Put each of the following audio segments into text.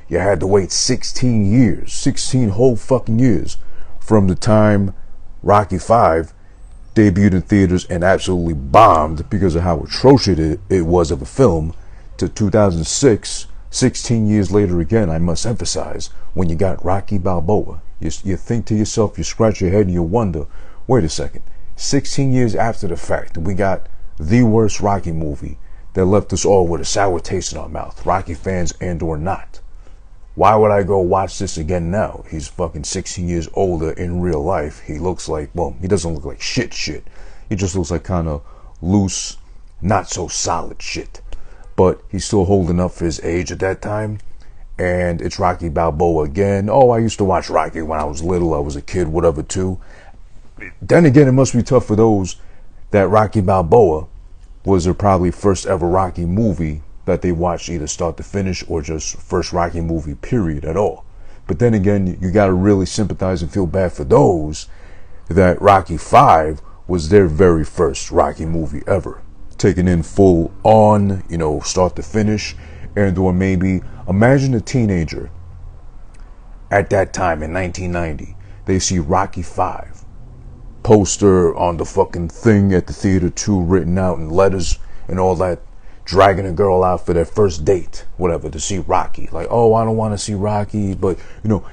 you had to wait 16 years, 16 whole fucking years from the time Rocky 5 debuted in theaters and absolutely bombed because of how atrocious it was of a film, to 2006, 16 years later again, I must emphasize, when you got Rocky Balboa. You think to yourself, you scratch your head and you wonder, wait a second, 16 years after the fact, we got the worst Rocky movie that left us all with a sour taste in our mouth, Rocky fans and or not. Why would I go watch this again now? He's fucking 16 years older in real life. He looks like, well, he doesn't look like shit. He just looks like kind of loose, not so solid shit. But he's still holding up for his age at that time. And it's Rocky Balboa again. Oh, I used to watch Rocky when I was little. I was a kid, whatever, too. Then again, it must be tough for those that Rocky Balboa was their probably first ever Rocky movie that they watched either start to finish or just first Rocky movie period at all. But then again, you got to really sympathize and feel bad for those that Rocky 5 was their very first Rocky movie ever. Taken in full on, start to finish. And or maybe imagine a teenager at that time in 1990. They see Rocky 5 poster on the fucking thing at the theater too, written out in letters and all that, dragging a girl out for their first date, whatever, to see Rocky. Like, oh, I don't want to see Rocky, but,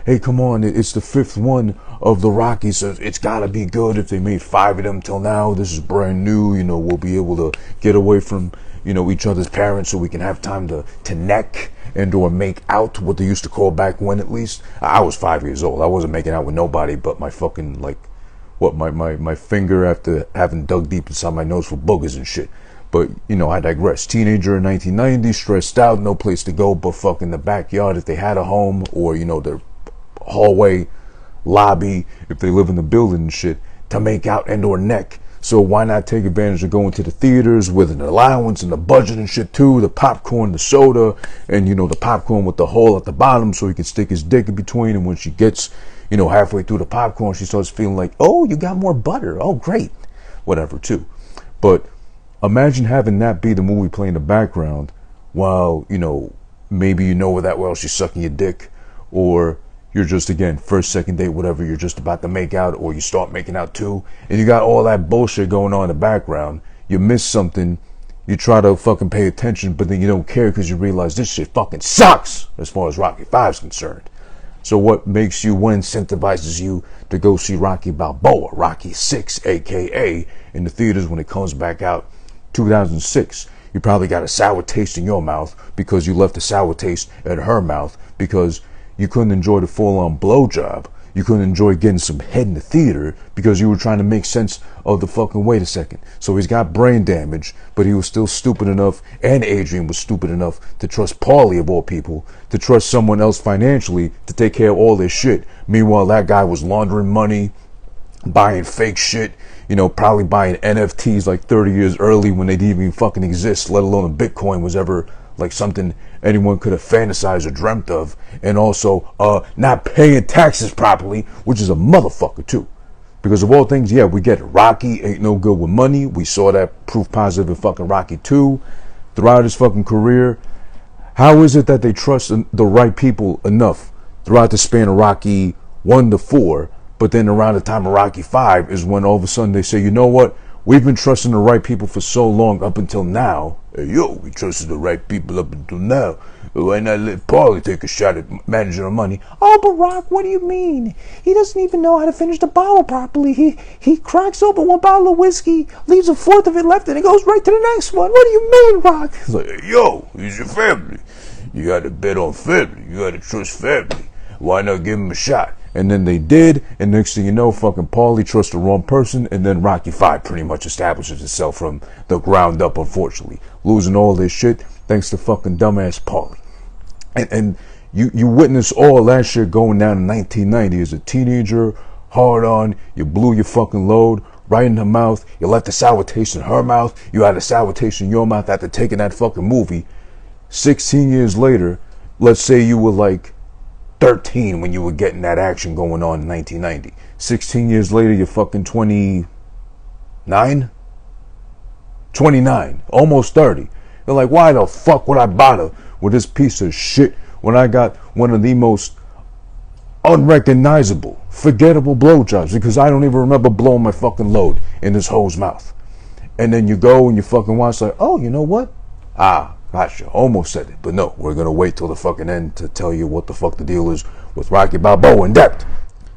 hey, come on, it's the 5th one of the Rockies, so it's got to be good. If they made 5 of them till now, this is brand new, we'll be able to get away from, each other's parents so we can have time to neck and or make out, what they used to call back when, at least. I was 5 years old. I wasn't making out with nobody but my fucking, my finger after having dug deep inside my nose for boogers and shit. But, I digress. Teenager in 1990, stressed out, no place to go but fucking the backyard if they had a home, or, their hallway, lobby, if they live in the building and shit, to make out and or neck. So why not take advantage of going to the theaters with an allowance and the budget and shit too, the popcorn, the soda, and, the popcorn with the hole at the bottom so he can stick his dick in between, and when she gets, halfway through the popcorn, she starts feeling like, oh, you got more butter. Oh, great. Whatever, too. But imagine having that be the movie playing in the background while, maybe that well she's sucking your dick, or you're just, again, first, second date, whatever, you're just about to make out, or you start making out too, and you got all that bullshit going on in the background. You miss something, you try to fucking pay attention, but then you don't care because you realize this shit fucking sucks as far as Rocky 5 is concerned. So what incentivizes you to go see Rocky Balboa, Rocky 6, aka, in the theaters when it comes back out 2006? You probably got a sour taste in your mouth because you left a sour taste in her mouth because you couldn't enjoy the full-on blowjob. You couldn't enjoy getting some head in the theater because you were trying to make sense of the fucking wait a second. So he's got brain damage, but he was still stupid enough, and Adrian was stupid enough to trust Paulie, of all people, to trust someone else financially to take care of all this shit. Meanwhile, that guy was laundering money, buying fake shit, probably buying NFTs like 30 years early when they didn't even fucking exist, let alone Bitcoin was ever like something anyone could have fantasized or dreamt of. And also not paying taxes properly, which is a motherfucker too. Because of all things, yeah, we get it. Rocky ain't no good with money. We saw that proof positive in fucking Rocky 2 throughout his fucking career. How is it that they trust the right people enough throughout the span of Rocky 1 to 4, but then around the time of Rocky 5 is when all of a sudden they say, you know what? We've been trusting the right people for so long up until now. Hey, we trusted the right people up until now. Why not let Paulie take a shot at managing our money? Oh, but Rock, what do you mean? He doesn't even know how to finish the bottle properly. He cracks open one bottle of whiskey, leaves a fourth of it left, and he goes right to the next one. What do you mean, Rock? It's like, hey, he's your family. You got to bet on family. You got to trust family. Why not give him a shot? And then they did, and next thing you know, fucking Paulie trusts the wrong person, and then Rocky 5 pretty much establishes itself from the ground up, unfortunately. Losing all this shit thanks to fucking dumbass Paulie. And you witness all that shit going down in 1990 as a teenager, hard on, you blew your fucking load right in her mouth, you left a sour taste in her mouth, you had a sour taste in your mouth after taking that fucking movie. 16 years later, let's say you were like 13 when you were getting that action going on in 1990. 16 years later, you're fucking 29? 29, almost 30. You're like, why the fuck would I bother with this piece of shit when I got one of the most unrecognizable, forgettable blowjobs, because I don't even remember blowing my fucking load in this hoe's mouth. And then you go and you fucking watch like, oh, you know what? Ah, gotcha. Almost said it. But no, we're going to wait till the fucking end to tell you what the fuck the deal is with Rocky Balboa in depth.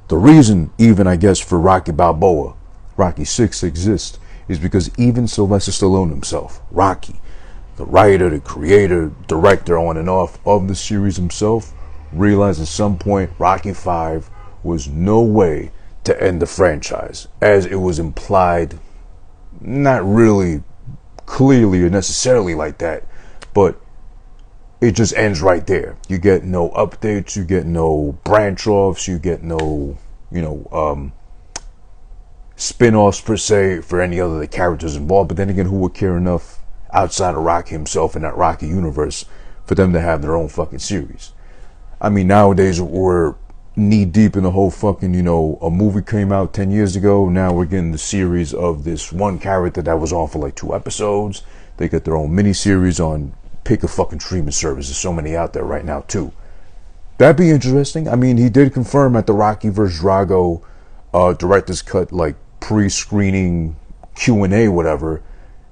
The reason, even I guess, for Rocky Balboa, Rocky 6 exists, is because even Sylvester Stallone himself, Rocky, the writer, the creator, director on and off of the series himself, realized at some point Rocky 5 was no way to end the franchise, as it was implied, not really clearly or necessarily like that, but it just ends right there. You get no updates, you get no branch offs, you get no, spin-offs per se for any other of the characters involved. But then again, who would care enough outside of Rocky himself in that Rocky universe for them to have their own fucking series? I mean, nowadays we're knee deep in the whole fucking, a movie came out 10 years ago. Now we're getting the series of this one character that was on for like 2 episodes. They get their own mini-series on pick a fucking streaming service. There's so many out there right now too. That'd be interesting. I mean, he did confirm at the Rocky vs. Drago director's cut, like pre-screening Q&A, whatever,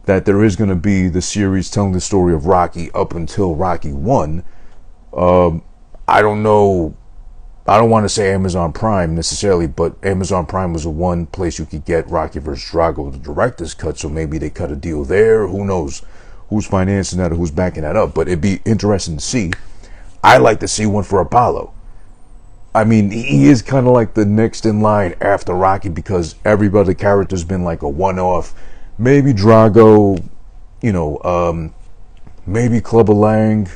that there is going to be the series telling the story of Rocky up until Rocky 1. I don't know. I don't want to say Amazon Prime necessarily, but Amazon Prime was the one place you could get Rocky vs. Drago, the director's cut, so maybe they cut a deal there. Who knows who's financing that or who's backing that up, but it'd be interesting to see. I like to see one for Apollo. I mean, he is kind of like the next in line after Rocky, because every other character's been like a one-off. Maybe Drago, maybe Clubber Lang,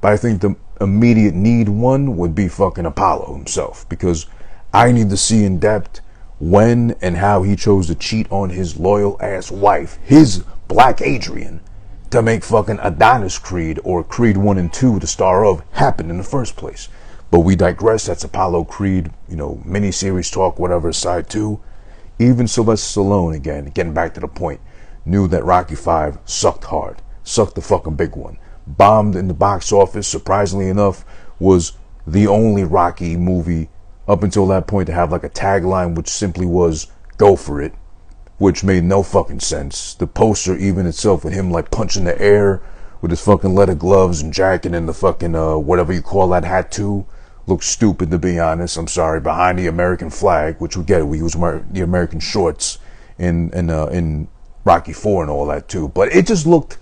but I think the immediate need one would be fucking Apollo himself, because I need to see in depth when and how he chose to cheat on his loyal ass wife, his black Adrian, to make fucking Adonis Creed, or Creed 1 and 2, the star of, happen in the first place. But we digress. That's Apollo Creed, mini-series talk, whatever, side 2. Even Sylvester Stallone, again, getting back to the point, knew that Rocky 5 sucked hard. Sucked the fucking big one. Bombed in the box office, surprisingly enough, was the only Rocky movie up until that point to have like a tagline which simply was, go for it, which made no fucking sense. The poster even itself, with him like punching the air with his fucking leather gloves and jacket and the fucking whatever you call that hat too, looks stupid, to be honest. I'm sorry. Behind the American flag, which we get it, we use the American shorts in Rocky 4 and all that too, but it just looked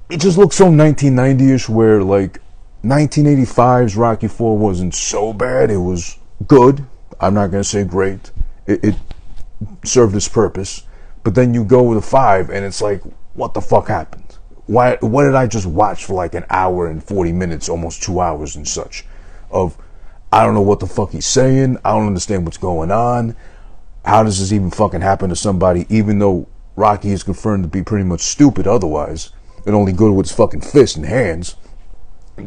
so 1990ish, where like 1985's Rocky 4 wasn't so bad. It was good. I'm not going to say great. It served its purpose. But then you go with a 5 and it's like, what the fuck happened? What did I just watch for like an hour and 40 minutes, almost 2 hours and such, of I don't know what the fuck he's saying. I don't understand what's going on. How does this even fucking happen to somebody, even though Rocky is confirmed to be pretty much stupid otherwise, and only good with his fucking fists and hands,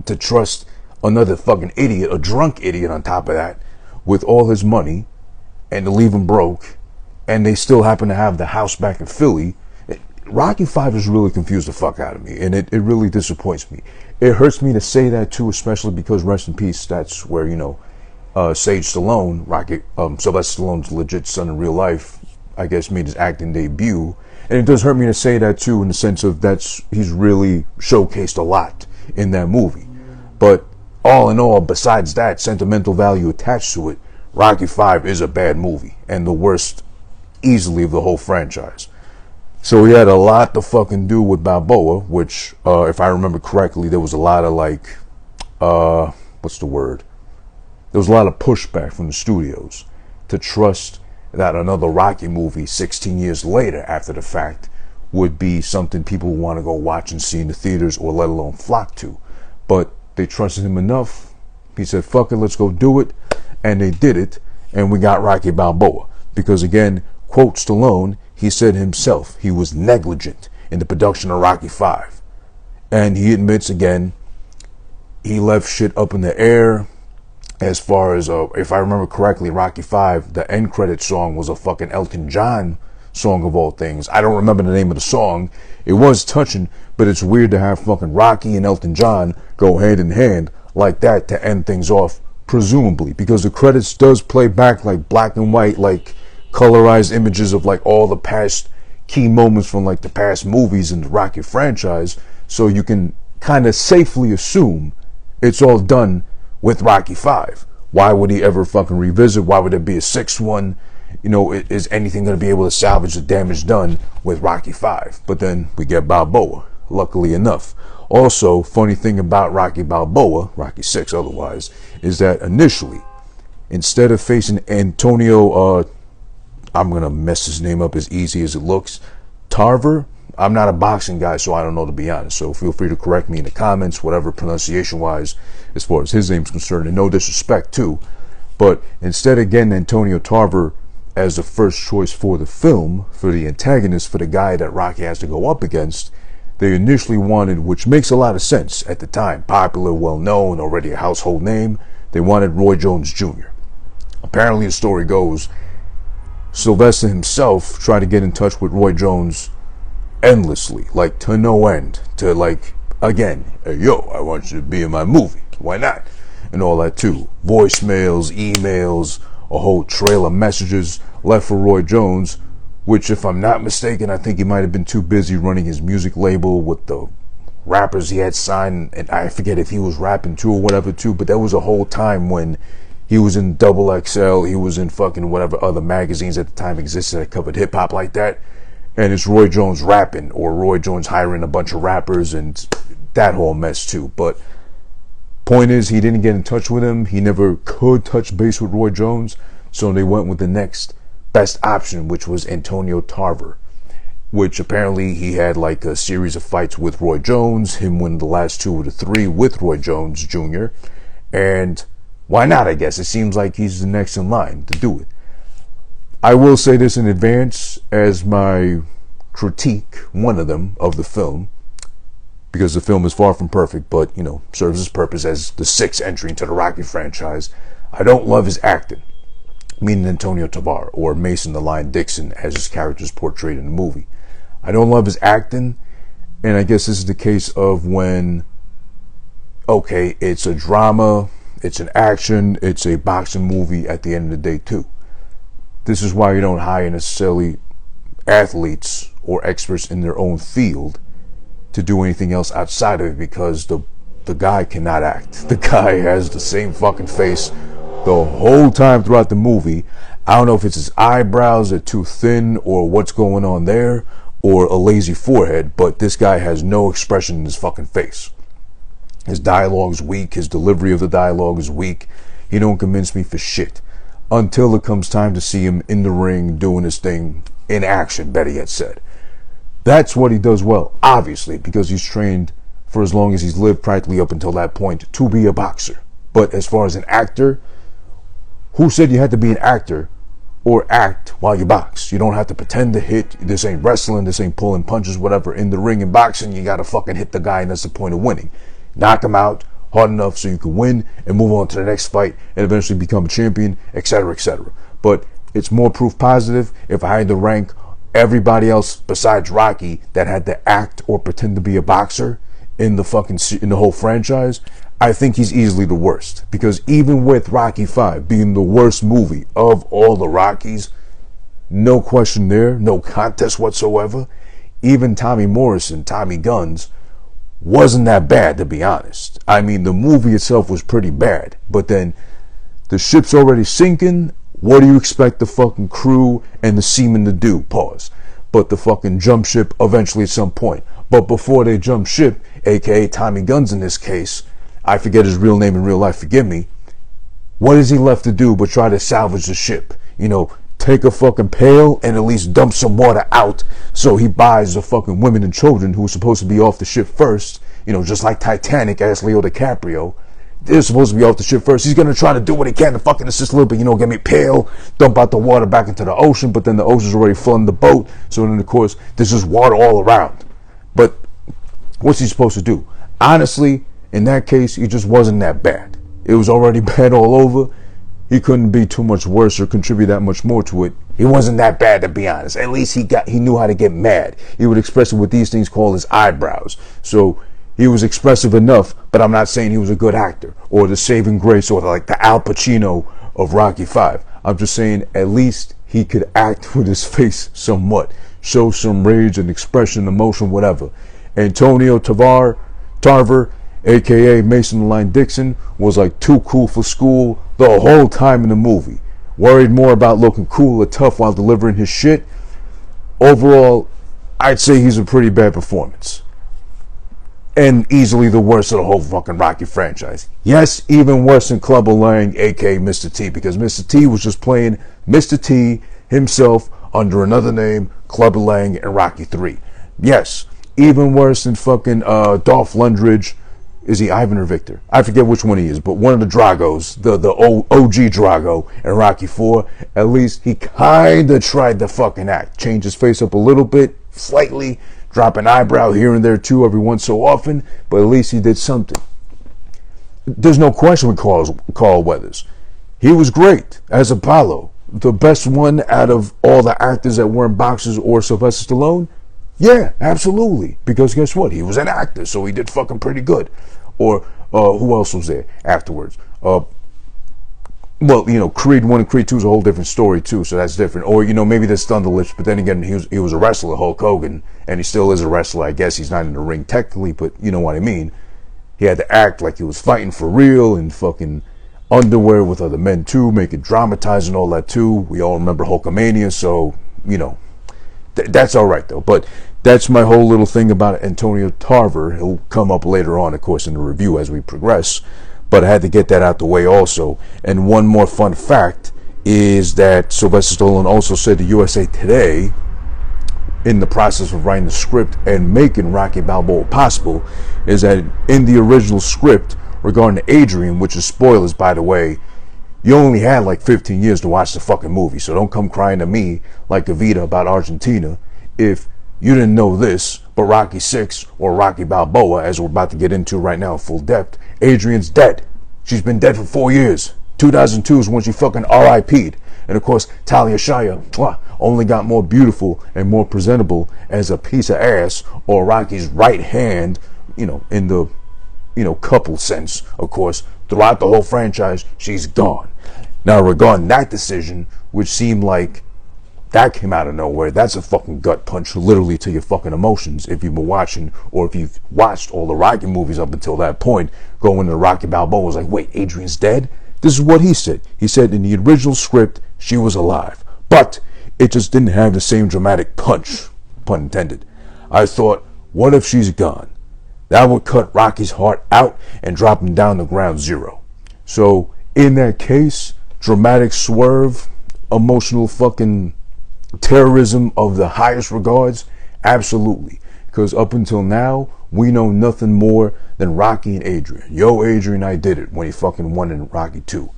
to trust another fucking idiot, a drunk idiot on top of that, with all his money, and to leave him broke, and they still happen to have the house back in Philly. Rocky 5 has really confused the fuck out of me, and it really disappoints me. It hurts me to say that too, especially because, rest in peace, that's where, Sage Stallone, Sylvester Stallone's legit son in real life, I guess, made his acting debut. And it does hurt me to say that too, in the sense of he's really showcased a lot in that movie. But all in all, besides that sentimental value attached to it, Rocky 5 is a bad movie, and the worst easily of the whole franchise. So he had a lot to fucking do with Balboa, which, if I remember correctly, there was a lot of what's the word? There was a lot of pushback from the studios to trust that another Rocky movie 16 years later after the fact would be something people want to go watch and see in the theaters, or let alone flock to. But they trusted him enough. He said, fuck it, let's go do it. And they did it. And we got Rocky Balboa. Because again, quote Stallone, he said himself he was negligent in the production of Rocky 5. And he admits again, he left shit up in the air. As far as, if I remember correctly, Rocky 5, the end credit song was a fucking Elton John song of all things. I don't remember the name of the song. It was touching, but it's weird to have fucking Rocky and Elton John go hand in hand like that to end things off, presumably, because the credits does play back like black and white, like colorized images of like all the past key moments from like the past movies in the Rocky franchise, so you can kind of safely assume it's all done with Rocky 5. Why would he ever fucking revisit? Why would there be a sixth one? You know, is anything going to be able to salvage the damage done with Rocky 5? But then we get Balboa, luckily enough. Also, funny thing about Rocky Balboa, Rocky 6 otherwise, is that initially, instead of facing Antonio, I'm going to mess his name up as easy as it looks, Tarver. I'm not a boxing guy, so I don't know, to be honest. So feel free to correct me in the comments, whatever pronunciation-wise, as far as his name's concerned, and no disrespect too. But instead of getting Antonio Tarver as the first choice for the film, for the antagonist, for the guy that Rocky has to go up against, they initially wanted, which makes a lot of sense at the time, popular, well-known, already a household name, they wanted Roy Jones Jr. Apparently, the story goes, Sylvester himself tried to get in touch with Roy Jones endlessly, like to no end, to like, again, hey, yo, I want you to be in my movie, why not? And all that too. Voicemails, emails, a whole trail of messages left for Roy Jones, which, if I'm not mistaken, I think he might have been too busy running his music label with the rappers he had signed, and I forget if he was rapping too or whatever too, but there was a whole time when he was in Double XL, he was in fucking whatever other magazines at the time existed that covered hip-hop like that, and it's Roy Jones rapping, or Roy Jones hiring a bunch of rappers, and that whole mess too. But point is, he didn't get in touch with him. He never could touch base with Roy Jones, so they went with the next best option, which was Antonio Tarver, which apparently he had like a series of fights with Roy Jones, him winning the last 2 of the 3 with Roy Jones Jr., and why not, I guess? It seems like he's the next in line to do it. I will say this in advance as my critique, one of them, of the film, because the film is far from perfect, but, you know, serves its purpose as the 6th entry into the Rocky franchise. I don't love his acting, meaning Antonio Tarver, or Mason the Lion Dixon, as his character is portrayed in the movie. I don't love his acting, and I guess this is the case of when, okay, it's a drama, it's an action, it's a boxing movie at the end of the day too. This is why you don't hire necessarily athletes or experts in their own field to do anything else outside of it, because the guy cannot act. The guy has the same fucking face the whole time throughout the movie. I don't know if it's his eyebrows are too thin or what's going on there, or a lazy forehead, but this guy has no expression in his fucking face. His dialogue's weak, his delivery of the dialogue is weak. He don't convince me for shit until it comes time to see him in the ring doing his thing in action, better yet said. That's what he does well, obviously, because he's trained for as long as he's lived, practically up until that point, to be a boxer. But as far as an actor, who said you had to be an actor or act while you box? You don't have to pretend to hit. This ain't wrestling, this ain't pulling punches, whatever. In the ring in boxing, you gotta fucking hit the guy, and that's the point of winning. Knock him out hard enough so you can win and move on to the next fight and eventually become a champion, etc., etc. But it's more proof positive if I had to rank everybody else besides Rocky that had to act or pretend to be a boxer in the whole franchise. I think he's easily the worst, because even with Rocky 5 being the worst movie of all the Rockies, no question there, no contest whatsoever, even Tommy Guns wasn't that bad, to be honest. I mean, the movie itself was pretty bad, but then the ship's already sinking. What do you expect the fucking crew and the seamen to do? Pause. But the fucking jump ship eventually at some point. But before they jump ship, aka Tommy Guns in this case, I forget his real name in real life, forgive me, what is he left to do but try to salvage the ship? You know, take a fucking pail and at least dump some water out, so he buys the fucking women and children who are supposed to be off the ship first, you know, just like Titanic as Leo DiCaprio. They're supposed to be off the ship first. He's going to try to do what he can to fucking assist a little bit, you know, get me a pail, dump out the water back into the ocean, but then the ocean's already flooding the boat, so then of course there's just water all around. But what's he supposed to do? Honestly, in that case, he just wasn't that bad. It was already bad all over. He couldn't be too much worse or contribute that much more to it He wasn't that bad, to be honest. At least he knew how to get mad. He would express it with these things called his eyebrows. So he was expressive enough, but I'm not saying he was a good actor or the saving grace or like the Al Pacino of Rocky 5. I'm just saying at least he could act with his face somewhat, show some rage and expression, emotion, whatever. Antonio Tarver, aka Mason the Line Dixon, was like too cool for school the whole time in the movie. Worried more about looking cool or tough while delivering his shit. Overall, I'd say he's a pretty bad performance. And easily the worst of the whole fucking Rocky franchise. Yes, even worse than Clubber Lang, aka Mr. T, because Mr. T was just playing Mr. T himself under another name, Clubber Lang, in Rocky 3. Yes, even worse than fucking Dolph Lundgren. Is he Ivan or Victor? I forget which one he is, but one of the Dragos, the OG Drago in Rocky 4, at least he kinda tried to fucking act. Change his face up a little bit, slightly, drop an eyebrow here and there too every once so often, but at least he did something. There's no question with Carl Weathers. He was great as Apollo. The best one out of all the actors that weren't boxers or Sylvester Stallone? Yeah, absolutely. Because guess what? He was an actor, so he did fucking pretty good. Or who else was there afterwards? Well, Creed 1 and Creed 2 is a whole different story too, so that's different. Or, maybe there's Thunder Lips, but then again, he was a wrestler, Hulk Hogan, and he still is a wrestler. I guess he's not in the ring technically, but you know what I mean. He had to act like he was fighting for real in fucking underwear with other men too, make it dramatized and all that too. We all remember Hulkamania, so, that's all right though. But that's my whole little thing about Antonio Tarver. He'll come up later on, of course, in the review as we progress. But I had to get that out the way also. And one more fun fact is that Sylvester Stallone also said to USA Today, in the process of writing the script and making Rocky Balboa possible, is that in the original script regarding Adrian, which is spoilers by the way, you only had like 15 years to watch the fucking movie, so don't come crying to me like Evita about Argentina if you didn't know this. But Rocky 6 or Rocky Balboa, as we're about to get into right now in full depth, Adrian's dead. She's been dead for 4 years. 2002 is when she fucking RIP'd. And of course, Talia Shire only got more beautiful and more presentable as a piece of ass, or Rocky's right hand, in the, couple sense, of course. Throughout the whole franchise, she's gone. Now, regarding that decision, which seemed like that came out of nowhere, that's a fucking gut punch, literally, to your fucking emotions. If you've been watching, or if you've watched all the Rocky movies up until that point, going into Rocky Balboa was like, wait, Adrian's dead? This is what he said. He said in the original script, she was alive. But it just didn't have the same dramatic punch, pun intended. I thought, what if she's gone? That would cut Rocky's heart out and drop him down to ground zero. So, in that case, dramatic swerve, emotional fucking terrorism of the highest regards, absolutely. Because up until now, we know nothing more than Rocky and Adrian. Yo, Adrian, I did it when he fucking won in Rocky 2.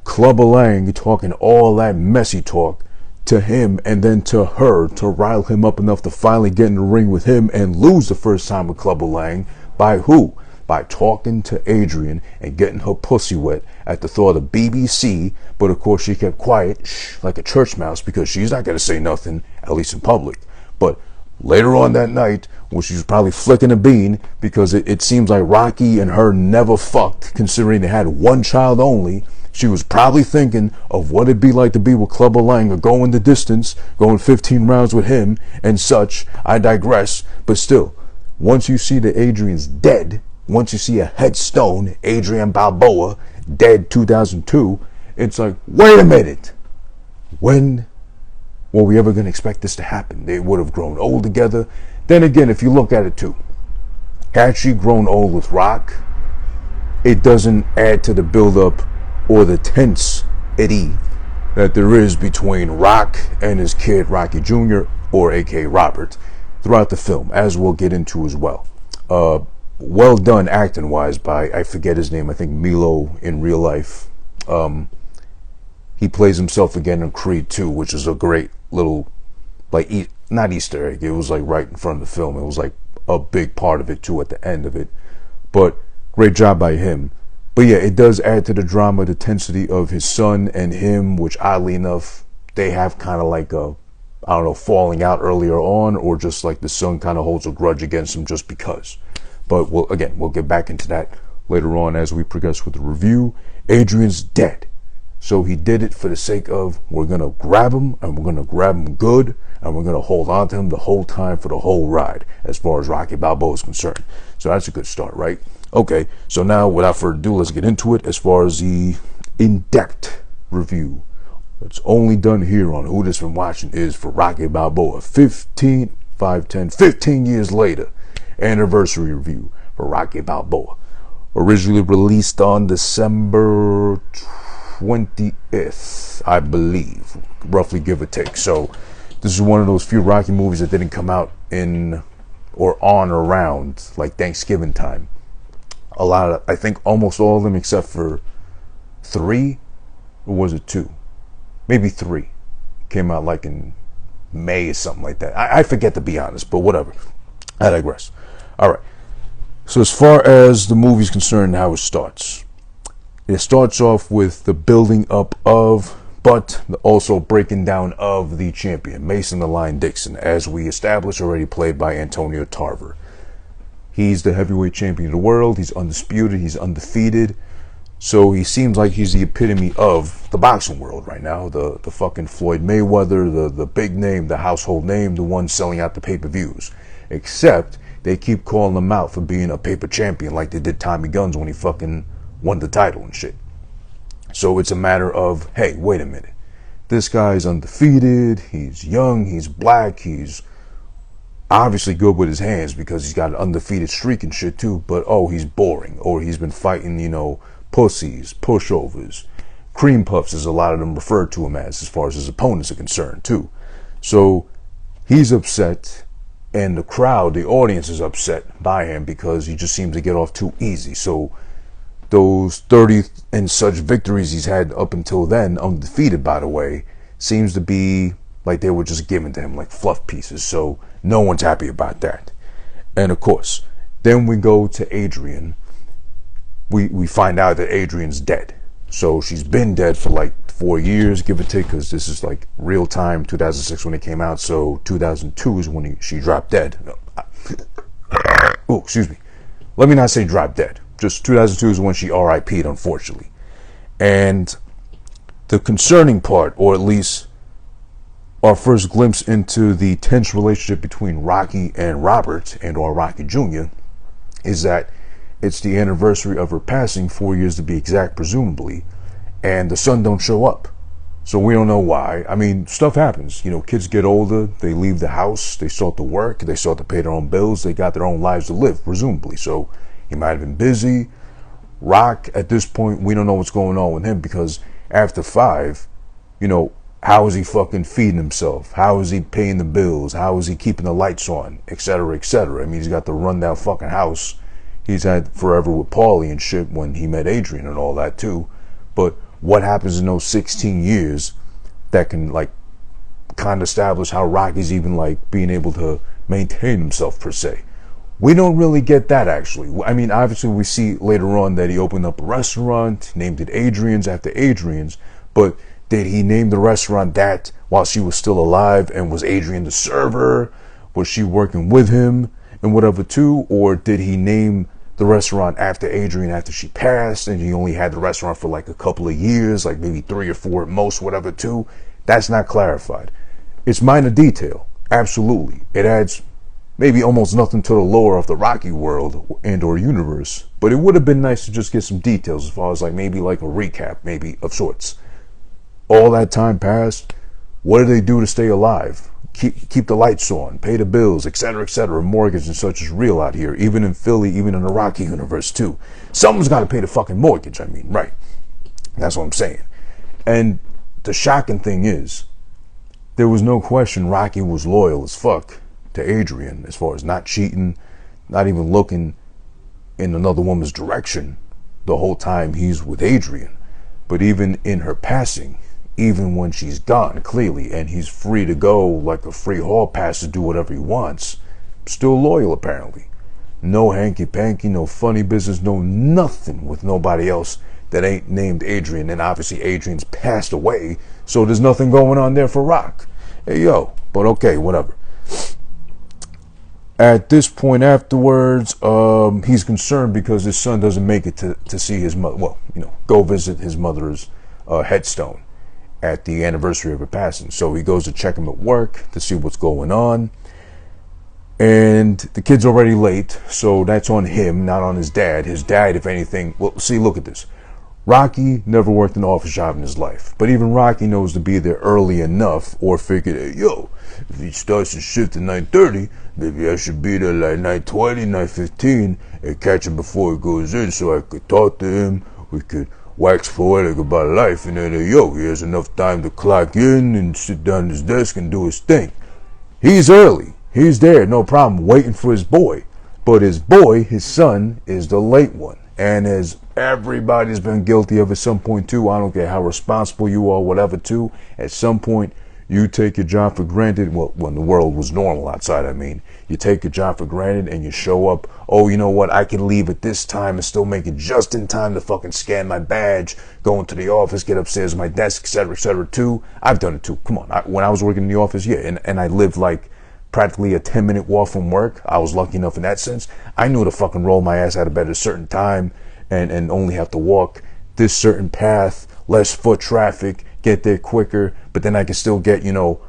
Clubber Lang talking all that messy talk to him and then to her to rile him up enough to finally get in the ring with him and lose the first time with Clubber Lang. By who? By talking to Adrian and getting her pussy wet at the thought of BBC, but of course she kept quiet, like a church mouse, because she's not going to say nothing, at least in public. But later on that night, when she was probably flicking a bean, because it seems like Rocky and her never fucked, considering they had one child only, she was probably thinking of what it'd be like to be with Clubber Lang or going the distance, going 15 rounds with him and such. I digress, but still, once you see that Adrian's dead, once you see a headstone, Adrian Balboa, dead 2002, it's like, wait a minute. When were we ever going to expect this to happen? They would have grown old together. Then again, if you look at it too, had she grown old with Rock, it doesn't add to the build-up or the tensity that there is between Rock and his kid, Rocky Jr., or aka Robert, throughout the film, as we'll get into as well. Well done acting wise by, I forget his name, I think Milo in real life. He plays himself again in Creed 2, which is a great little, like, not Easter egg, it was like right in front of the film. It was like a big part of it too at the end of it. But great job by him. But yeah, it does add to the drama, the tensity of his son and him, which oddly enough they have kind of like a, I don't know, falling out earlier on, or just like the son kind of holds a grudge against him just because. But we'll get back into that later on as we progress with the review. Adrian's dead. So he did it for the sake of, we're going to grab him, and we're going to grab him good, and we're going to hold on to him the whole time for the whole ride, as far as Rocky Balboa is concerned. So that's a good start, right? Okay, so now without further ado, let's get into it as far as the in-depth review. It's only done here on Who This Been Watching is for Rocky Balboa. 15 years later, anniversary review for Rocky Balboa. Originally released on December 20th, I believe, roughly, give or take. So this is one of those few Rocky movies that didn't come out in or on around like Thanksgiving time. A lot of, I think almost all of them except for 3, or was it 2? Maybe 3 came out like in May or something like that. I forget, to be honest, but whatever. I digress. All right. So as far as the movie's concerned, how it starts off with the building up of, but also breaking down of the champion, Mason the Lion Dixon, as we established, already played by Antonio Tarver. He's the heavyweight champion of the world. He's undisputed. He's undefeated. So he seems like he's the epitome of the boxing world right now. The fucking Floyd Mayweather, the big name, the household name, the one selling out the pay-per-views. Except they keep calling him out for being a paper champion like they did Tommy Guns when he fucking won the title and shit. So it's a matter of, hey, wait a minute. This guy's undefeated. He's young. He's black. He's obviously good with his hands because he's got an undefeated streak and shit too. But, oh, he's boring. Or he's been fighting, pussies, pushovers, cream puffs, as a lot of them refer to him as far as his opponents are concerned too. So he's upset. And the crowd, the audience, is upset by him because he just seems to get off too easy. So those 30 and such victories he's had up until then, undefeated by the way, seems to be like they were just given to him like fluff pieces. So no one's happy about that. And of course, then we go to Adrian. We find out that Adrian's dead. So she's been dead for like 4 years, give or take, because this is like real time, 2006 when it came out. So 2002 is when she dropped dead. Oh, excuse me. Let me not say dropped dead. Just 2002 is when she RIP'd, unfortunately. And the concerning part, or at least our first glimpse into the tense relationship between Rocky and Robert, and or Rocky Jr., is that it's the anniversary of her passing, 4 years to be exact, presumably, and the son don't show up. So we don't know why. I mean, stuff happens. Kids get older, they leave the house, they start to work, they start to pay their own bills, they got their own lives to live, presumably. So he might have been busy. Rock, at this point, we don't know what's going on with him, because after 5, how is he fucking feeding himself? How is he paying the bills? How is he keeping the lights on? Etc., etc. I mean, he's got the rundown fucking house he's had forever with Paulie and shit when he met Adrian and all that too. But what happens in those 16 years that can like kind of establish how Rocky's even like being able to maintain himself per se? We don't really get that, actually. I mean, obviously we see later on that he opened up a restaurant, named it Adrian's after Adrian's, but did he name the restaurant that while she was still alive, and was Adrian the server? Was she working with him and whatever too? Or did he name the restaurant after Adrian after she passed, and he only had the restaurant for like a couple of years, like maybe 3 or 4 at most, whatever too? That's not clarified. It's minor detail, absolutely. It adds maybe almost nothing to the lore of the Rocky world and or universe, but it would have been nice to just get some details as far as like maybe like a recap, maybe of sorts. All that time passed. What do they do to stay alive? Keep the lights on, pay the bills, etc., etc. Mortgage and such is real out here, even in Philly, even in the Rocky universe too. Someone's got to pay the fucking mortgage. I mean, right? That's what I'm saying. And the shocking thing is, there was no question Rocky was loyal as fuck to Adrian, as far as not cheating, not even looking in another woman's direction the whole time he's with Adrian. But even in her passing, even when she's gone, clearly, and he's free to go like a free hall pass to do whatever he wants, still loyal apparently. No hanky-panky, no funny business, no nothing with nobody else that ain't named Adrian, and obviously Adrian's passed away, so there's nothing going on there for Rock. Hey, yo, but okay, whatever. At this point afterwards, he's concerned because his son doesn't make it to see his mother, well, go visit his mother's headstone at the anniversary of her passing. So he goes to check him at work to see what's going on. And the kid's already late, so that's on him, not on his dad. His dad, if anything, well, see, look at this. Rocky never worked an office job in his life, but even Rocky knows to be there early enough, or figured, hey, yo, if he starts his shift at 9:30, maybe I should be there like 9:20, 9:15, and catch him before he goes in, so I could talk to him. We could wax poetic about life, and then, yo, he has enough time to clock in and sit down at his desk and do his thing. He's early. He's there, no problem, waiting for his boy. But his boy, his son, is the late one. And as everybody's been guilty of at some point too, I don't care how responsible you are, whatever too, at some point you take your job for granted. Well, when the world was normal outside, I mean, you take your job for granted and you show up, oh, you know what, I can leave at this time and still make it just in time to fucking scan my badge, go into the office, get upstairs to my desk, etc. too. I've done it too. Come on. When I was working in the office, yeah, and I lived like practically a 10-minute walk from work. I was lucky enough in that sense. I knew to fucking roll my ass out of bed at a certain time and only have to walk this certain path, less foot traffic, get there quicker, but then I can still get,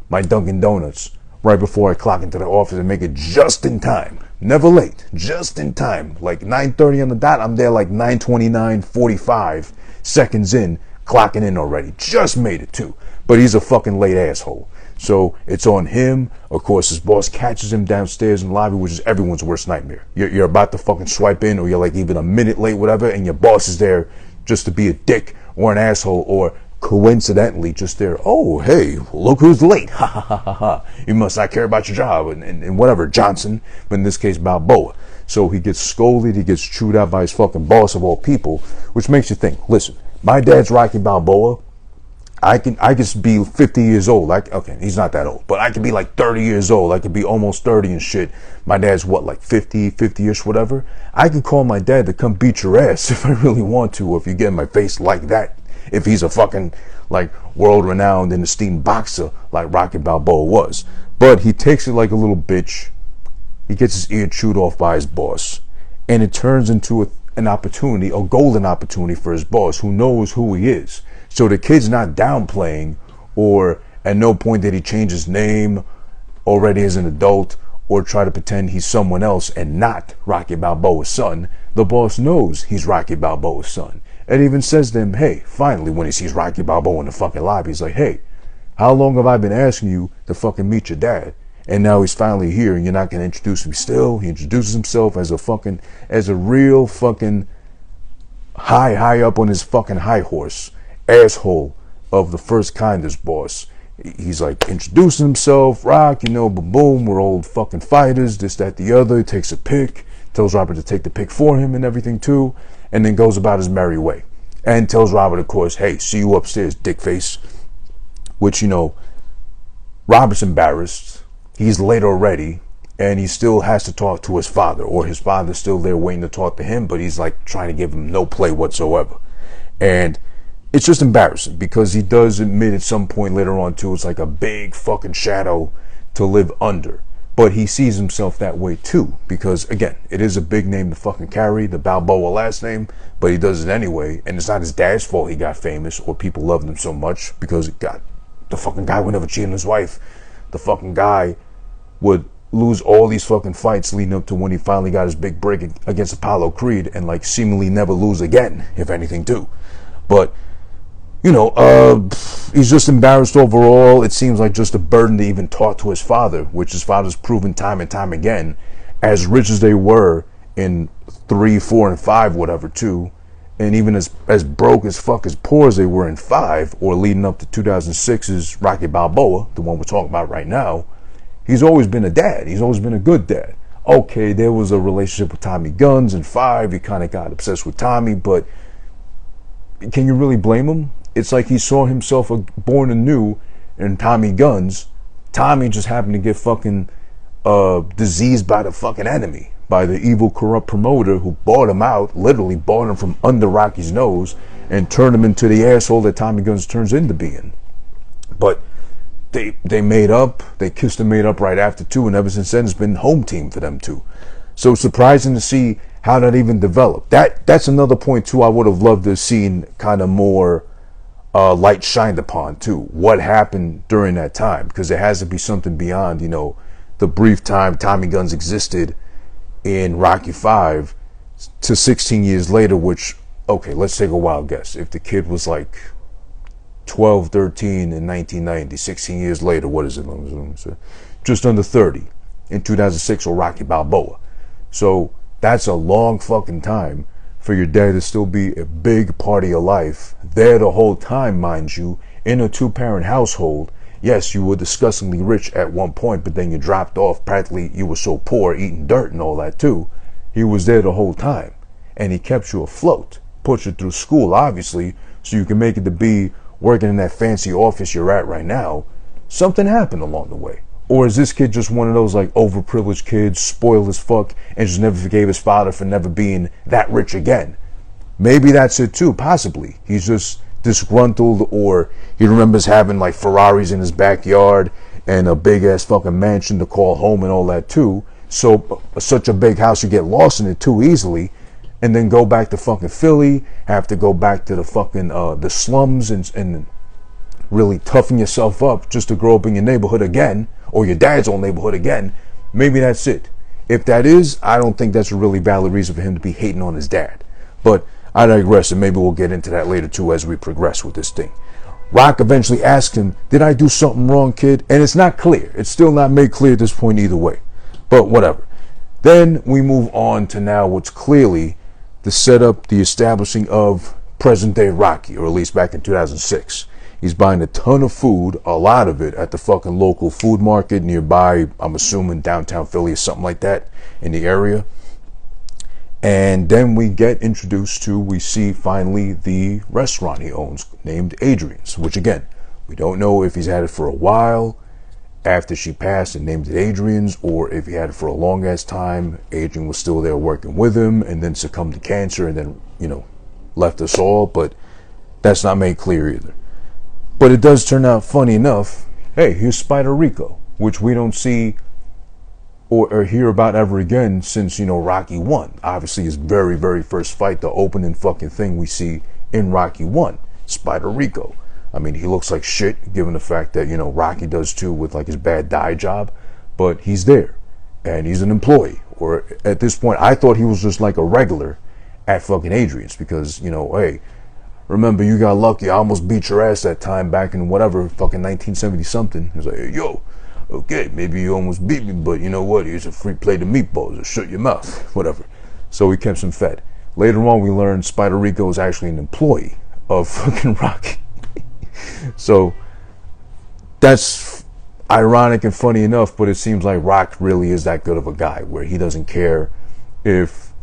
my Dunkin' Donuts right before I clock into the office and make it just in time. Never late, just in time. Like 9:30 on the dot, I'm there like 9:29, 45 seconds in, clocking in already. Just made it too. But he's a fucking late asshole. So it's on him. Of course, his boss catches him downstairs in the lobby, which is everyone's worst nightmare. You're about to fucking swipe in, or you're like even a minute late, whatever, and your boss is there just to be a dick or an asshole, or coincidentally just there. Oh, hey, look who's late. Ha ha ha ha ha. You must not care about your job, and whatever, Johnson, but in this case, Balboa. So he gets scolded, he gets chewed out by his fucking boss of all people, which makes you think, listen, my dad's Rocky Balboa. I could be 50 years old. Okay, he's not that old, but I could be like 30 years old. I could be almost 30 and shit. My dad's what, like 50-ish, whatever. I could call my dad to come beat your ass if I really want to, or if you get in my face like that. If he's a fucking, like, world-renowned and esteemed boxer like Rocky Balboa was. But he takes it like a little bitch. He gets his ear chewed off by his boss. And it turns into an opportunity, a golden opportunity for his boss, who knows who he is. So the kid's not downplaying, or at no point did he change his name already as an adult, or try to pretend he's someone else and not Rocky Balboa's son. The boss knows he's Rocky Balboa's son. And even says to him, hey, finally, when he sees Rocky Balboa in the fucking lobby, he's like, hey, how long have I been asking you to fucking meet your dad? And now he's finally here, and you're not going to introduce me still. He introduces himself as a real fucking high up on his fucking high horse asshole of the first kind, this boss. He's like introducing himself, Rock, boom, we're old fucking fighters, this, that, the other. He takes a pic, tells Robert to take the pic for him and everything too, and then goes about his merry way. And tells Robert, of course, hey, see you upstairs, dickface. Which, Robert's embarrassed. He's late already, and he still has to talk to his father, or his father's still there waiting to talk to him, but he's like trying to give him no play whatsoever. And it's just embarrassing, because he does admit at some point later on too, it's like a big fucking shadow to live under. But he sees himself that way too, because again, it is a big name to fucking carry, the Balboa last name, but he does it anyway. And it's not his dad's fault he got famous or people loved him so much, because God, the fucking guy would never cheat on his wife. The fucking guy would lose all these fucking fights leading up to when he finally got his big break against Apollo Creed, and like seemingly never lose again, if anything too. But he's just embarrassed overall. It seems like just a burden to even talk to his father, which his father's proven time and time again, as rich as they were in 3, 4, and 5, whatever, too, and even as broke as fuck, as poor as they were in 5, or leading up to 2006's Rocky Balboa, the one we're talking about right now, he's always been a dad. He's always been a good dad. Okay, there was a relationship with Tommy Guns in 5. He kind of got obsessed with Tommy, but can you really blame him? It's like he saw himself born anew in Tommy Guns. Tommy just happened to get fucking diseased by the fucking enemy, by the evil, corrupt promoter who bought him out, literally bought him from under Rocky's nose, and turn him into the asshole that Tommy Guns turns into being. But they made up, they kissed and made up right after too, and ever since then it's been home team for them too. So it's surprising to see how that even developed. That's another point too. I would have loved to have seen kind of more light shined upon too. What happened during that time? Because there has to be something beyond, you know, the brief time Tommy Guns existed in Rocky 5 to 16 years later, which, okay, let's take a wild guess. If the kid was like 12, 13 in 1990, 16 years later, what is it? Just under 30 in 2006, or Rocky Balboa. So that's a long fucking time for your dad to still be a big part of your life, there the whole time, mind you, in a two-parent household. Yes, you were disgustingly rich at one point, but then you dropped off. Practically, you were so poor, eating dirt and all that too. He was there the whole time, and he kept you afloat, put you through school, obviously, so you can make it to be working in that fancy office you're at right now. Something happened along the way. Or is this kid just one of those like overprivileged kids, spoiled as fuck, and just never forgave his father for never being that rich again? Maybe that's it too, possibly. He's just disgruntled, or he remembers having like Ferraris in his backyard and a big ass fucking mansion to call home and all that too. So such a big house, you get lost in it too easily, and then go back to fucking Philly, have to go back to the fucking the slums and really toughen yourself up just to grow up in your neighborhood again, or your dad's own neighborhood again. Maybe that's it. If that is, I don't think that's a really valid reason for him to be hating on his dad. But I digress, and maybe we'll get into that later too as we progress with this thing. Rock eventually asked him, did I do something wrong, kid? And it's not clear. It's still not made clear at this point either way. But whatever. Then we move on to now what's clearly the setup, the establishing of present day Rocky, or at least back in 2006. He's buying a ton of food, a lot of it, at the fucking local food market nearby, I'm assuming downtown Philly or something like that in the area. And then we get introduced to, we see finally the restaurant he owns named Adrian's, which again, we don't know if he's had it for a while after she passed and named it Adrian's, or if he had it for a long ass time. Adrian was still there working with him and then succumbed to cancer and then, you know, left us all, but that's not made clear either. But it does turn out, funny enough, hey, here's Spider Rico, which we don't see or hear about ever again since, you know, Rocky 1. Obviously, his very, very first fight, the opening fucking thing we see in Rocky 1, Spider Rico. I mean, he looks like shit, given the fact that, you know, Rocky does too with like his bad dye job, but he's there, and he's an employee. Or at this point, I thought he was just like a regular at fucking Adrian's, because, you know, hey, remember, you got lucky. I almost beat your ass that time back in whatever, fucking 1970 something. He was like, hey, yo, okay, maybe you almost beat me, but you know what? Here's a free plate of meatballs. Just shut your mouth, whatever. So he kept him fed. Later on, we learned Spider Rico is actually an employee of fucking Rocky. So that's ironic and funny enough, but it seems like Rock really is that good of a guy, where he doesn't care if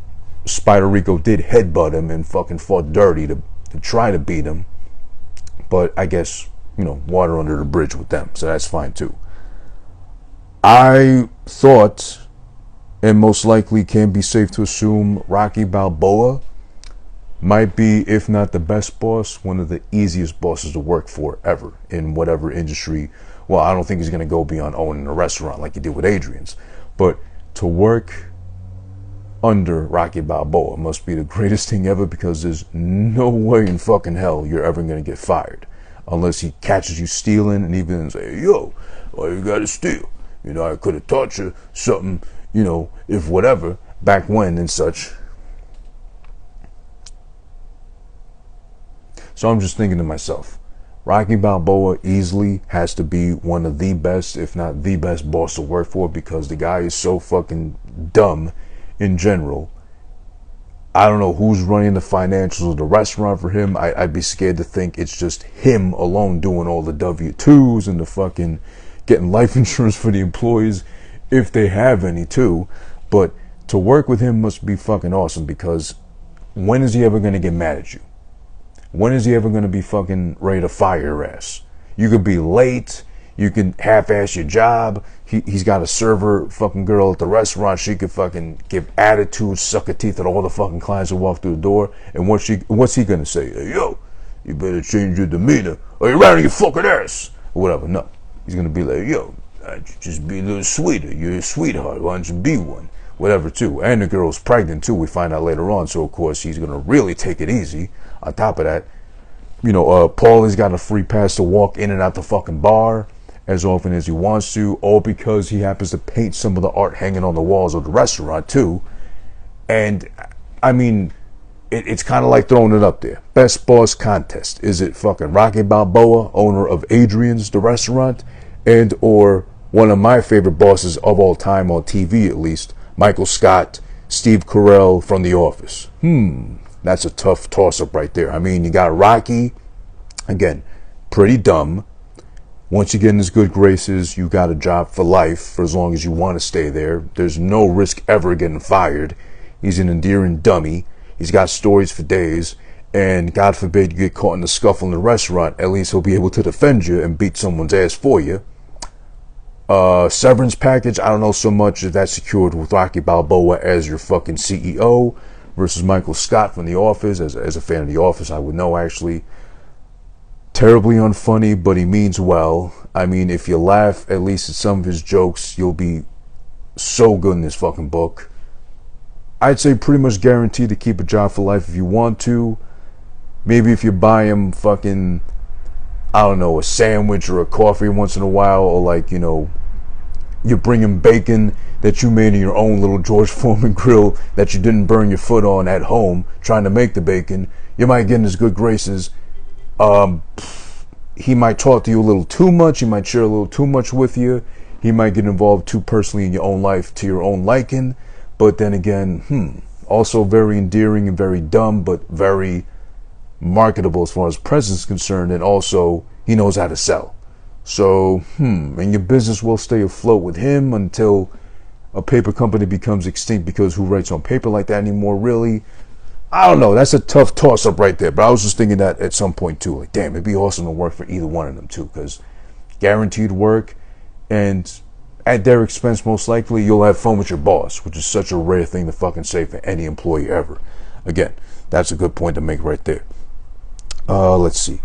Spider Rico did headbutt him and fucking fought dirty to try to beat him, but I guess, you know, water under the bridge with them, so that's fine too. I thought, and most likely can be safe to assume, Rocky Balboa might be, if not the best boss, one of the easiest bosses to work for ever in whatever industry. Well, I don't think he's going to go beyond owning a restaurant like he did with Adrian's, but to work under Rocky Balboa must be the greatest thing ever, because there's no way in fucking hell you're ever going to get fired unless he catches you stealing and even say, yo, why you gotta steal? You know, I could have taught you something, you know, if whatever, back when and such. So I'm just thinking to myself, Rocky Balboa easily has to be one of the best, if not the best boss to work for, because the guy is so fucking dumb in general. I don't know who's running the financials of the restaurant for him. I'd be scared to think it's just him alone doing all the W-2s and the fucking getting life insurance for the employees, if they have any too. But to work with him must be fucking awesome, because when is he ever going to get mad at you? When is he ever going to be fucking ready to fire your ass? You could be late, You can half-ass your job. He's got a server fucking girl at the restaurant. She could fucking give attitude, suck her teeth at all the fucking clients who walk through the door. And what's he gonna say? Hey, yo, you better change your demeanor or you're out of your fucking ass. Or whatever. No. He's gonna be like, yo, just be a little sweeter. You're a sweetheart. Why don't you be one? Whatever, too. And the girl's pregnant, too. We find out later on. So, of course, he's gonna really take it easy. On top of that, you know, Paulie's got a free pass to walk in and out the fucking bar as often as he wants to, all because he happens to paint some of the art hanging on the walls of the restaurant too. And I mean, it's kind of like throwing it up there. Best boss contest. Is it fucking Rocky Balboa, owner of Adrian's, the restaurant, and or one of my favorite bosses of all time on TV at least, Michael Scott, Steve Carell from The Office? That's a tough toss-up right there. I mean, you got Rocky, again, pretty dumb. Once you get in his good graces, you got a job for life for as long as you want to stay there. There's no risk ever getting fired. He's an endearing dummy. He's got stories for days. And God forbid you get caught in a scuffle in the restaurant, at least he'll be able to defend you and beat someone's ass for you. Severance package, I don't know so much if that's secured with Rocky Balboa as your fucking CEO versus Michael Scott from The Office. As a fan of The Office, I would know actually. Terribly unfunny, but he means well. I mean, if you laugh at least at some of his jokes, you'll be so good in this fucking book. I'd say pretty much guaranteed to keep a job for life if you want to. Maybe if you buy him fucking, I don't know, a sandwich or a coffee once in a while, or like, you know, you bring him bacon that you made in your own little George Foreman grill that you didn't burn your foot on at home trying to make the bacon, you might get in his good graces. He might talk to you a little too much. He might share a little too much with you. He might get involved too personally in your own life to your own liking. But then again, also very endearing and very dumb, but very marketable as far as presence is concerned. And also, he knows how to sell. So, and your business will stay afloat with him until a paper company becomes extinct, because who writes on paper like that anymore, really? I don't know. That's a tough toss-up right there. But I was just thinking that at some point, too. Like, damn, it'd be awesome to work for either one of them, too. Because guaranteed work, and at their expense, most likely, you'll have fun with your boss, which is such a rare thing to fucking say for any employee ever. Again, that's a good point to make right there. Let's see.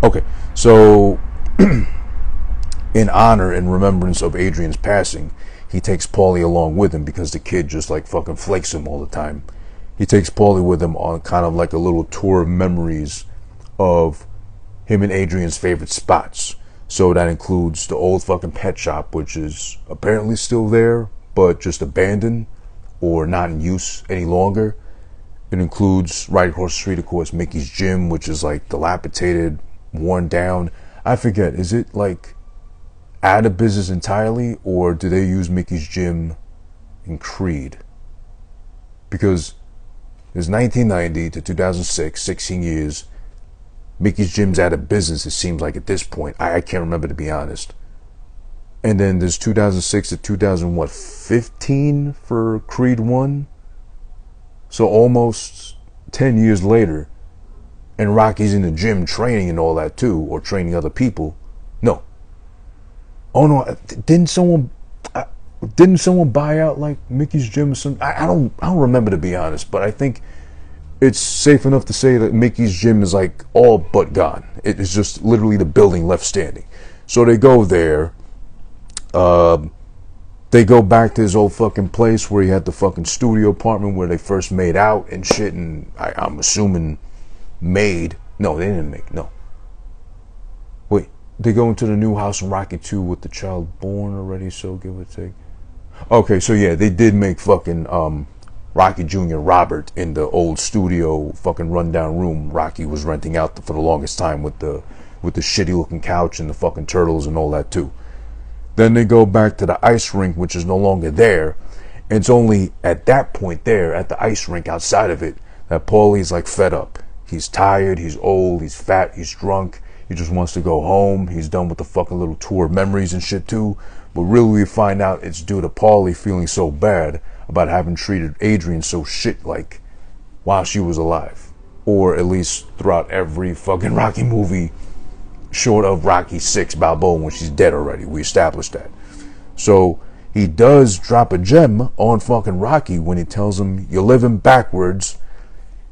Okay, so in honor and remembrance of Adrian's passing, he takes Paulie along with him because the kid just like fucking flakes him all the time. He takes Paulie with him on kind of like a little tour of memories of him and Adrian's favorite spots. So that includes the old fucking pet shop, which is apparently still there, but just abandoned or not in use any longer. It includes right across the street, of course, Mickey's Gym, which is like dilapidated, worn down. I forget, is it like out of business entirely, or do they use Mickey's Gym in Creed? Because there's 1990 to 2006, 16 years. Mickey's Gym's out of business, it seems like at this point. I can't remember, to be honest. And then there's 2006 to 2015 for Creed 1. So almost 10 years later, and Rocky's in the gym training and all that too, or training other people. No. Oh no, didn't someone buy out like Mickey's Gym or something? I don't remember, to be honest, but I think it's safe enough to say that Mickey's Gym is like all but gone. It is just literally the building left standing. So they go there. They go back to his old fucking place where he had the fucking studio apartment where they first made out and shit, and I'm assuming made. No, they didn't make. No. Wait, they go into the new house in Rocky 2 with the child born already, so give or take. Okay, so yeah, they did make fucking Rocky Jr. Robert in the old studio fucking rundown room Rocky was renting out for the longest time with the shitty looking couch and the fucking turtles and all that too. Then they go back to the ice rink, which is no longer there. And it's only at that point there, at the ice rink outside of it, that Paulie's like fed up. He's tired, he's old, he's fat, he's drunk. He just wants to go home. He's done with the fucking little tour of memories and shit too. But really we find out it's due to Paulie feeling so bad about having treated Adrian so shit-like while she was alive. Or at least throughout every fucking Rocky movie short of Rocky 6 Balboa when she's dead already. We established that. So he does drop a gem on fucking Rocky when he tells him, you're living backwards,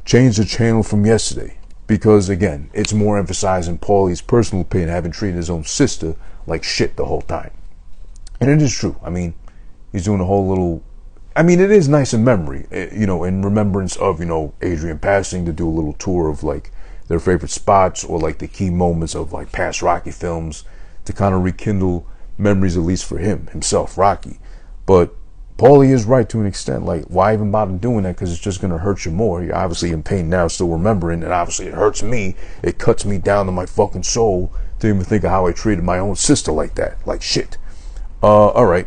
change the channel from yesterday. Because again, it's more emphasizing Paulie's personal pain, having treated his own sister like shit the whole time. And it is true. I mean, he's doing a whole little, I mean, it is nice in memory, you know, in remembrance of, you know, Adrian passing, to do a little tour of like their favorite spots or like the key moments of like past Rocky films to kind of rekindle memories, at least for himself, Rocky. But Paulie is right to an extent. Like, why even bother doing that? Because it's just going to hurt you more. You're obviously in pain now, still remembering, and obviously it hurts me. It cuts me down to my fucking soul to even think of how I treated my own sister like that. Like shit. Alright.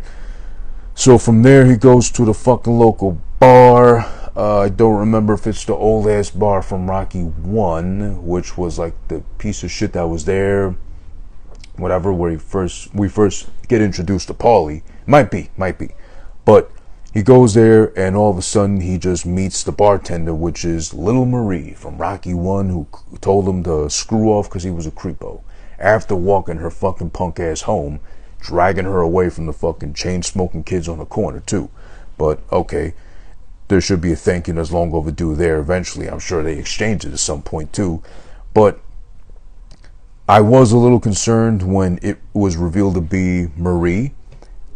So from there, he goes to the fucking local bar. I don't remember if it's the old ass bar from Rocky 1, which was like the piece of shit that was there. Whatever, where we first get introduced to Paulie. Might be. But he goes there, and all of a sudden he just meets the bartender, which is Little Marie from Rocky 1, who told him to screw off because he was a creepo. After walking her fucking punk ass home, dragging her away from the fucking chain-smoking kids on the corner, too. But, okay, there should be a thank you that's long overdue there eventually. I'm sure they exchanged it at some point, too. But I was a little concerned when it was revealed to be Marie,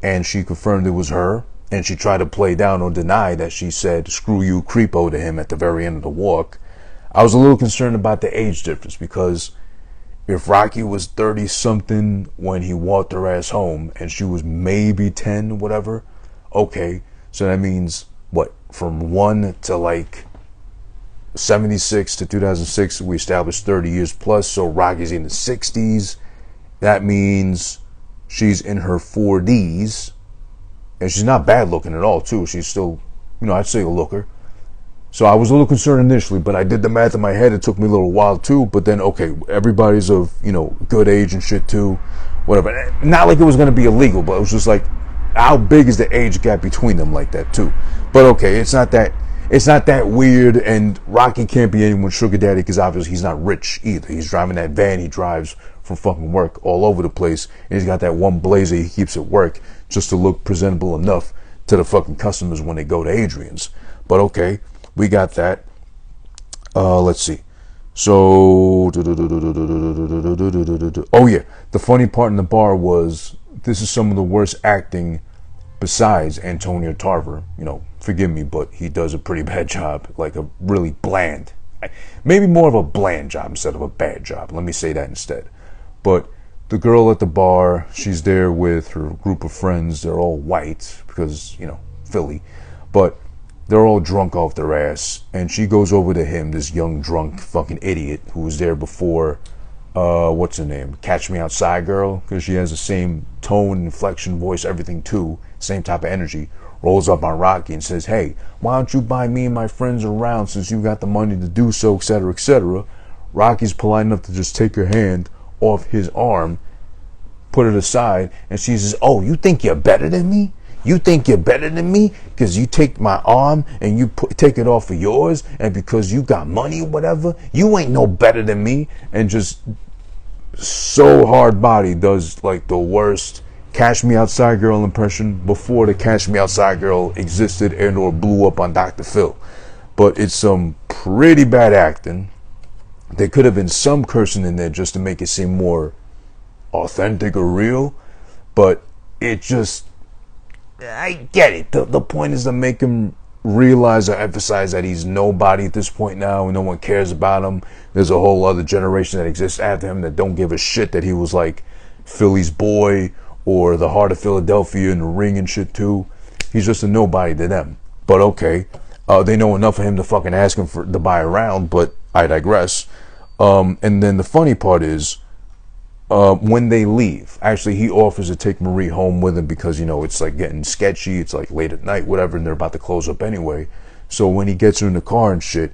and she confirmed it was her. And she tried to play down or deny that she said, screw you, creepo, to him at the very end of the walk. I was a little concerned about the age difference, because if Rocky was 30-something when he walked her ass home, and she was maybe 10, whatever, okay, so that means, what, from 1 to like 76 to 2006, we established 30 years plus, so Rocky's in the 60s. That means she's in her 40s. And she's not bad looking at all, too. She's still, you know, I'd say a looker. So I was a little concerned initially, but I did the math in my head. It took me a little while, too. But then, okay, everybody's of, you know, good age and shit, too. Whatever. Not like it was going to be illegal, but it was just like, how big is the age gap between them like that, too? But, okay, it's not that weird, and Rocky can't be anyone's sugar daddy because obviously he's not rich either. He's driving that van he drives from fucking work all over the place, and he's got that one blazer he keeps at work just to look presentable enough to the fucking customers when they go to Adrian's. But okay, we got that. Let's see. So, oh yeah, the funny part in the bar was, this is some of the worst acting besides Antonio Tarver. You know, forgive me, but he does a pretty bad job, like a really bland, maybe more of a bland job instead of a bad job. Let me say that instead. But the girl at the bar, she's there with her group of friends. They're all white because, you know, Philly. But they're all drunk off their ass. And she goes over to him, this young drunk fucking idiot who was there before, what's her name? Catch Me Outside girl. Because she has the same tone, inflection, voice, everything too. Same type of energy. Rolls up on Rocky and says, hey, why don't you buy me and my friends around since you got the money to do so, etc., etc. Rocky's polite enough to just take her hand off his arm, put it aside, and she says, oh, you think you're better than me? You think you're better than me because you take my arm and you take it off of yours, and because you got money or whatever, you ain't no better than me. And just so hard body does like the worst Cash Me Outside girl impression before the Cash Me Outside girl existed and or blew up on Dr. Phil. But it's some pretty bad acting. There could have been some cursing in there just to make it seem more authentic or real, but it just, I get it. The point is to make him realize or emphasize that he's nobody at this point now, and no one cares about him. There's a whole other generation that exists after him that don't give a shit that he was like Philly's boy or the heart of Philadelphia in the ring and shit too. He's just a nobody to them. But okay, they know enough of him to fucking ask him to buy a round, but I digress. And then the funny part is, when they leave, actually he offers to take Marie home with him because, you know, it's like getting sketchy, it's like late at night, whatever, and they're about to close up anyway. So when he gets her in the car and shit,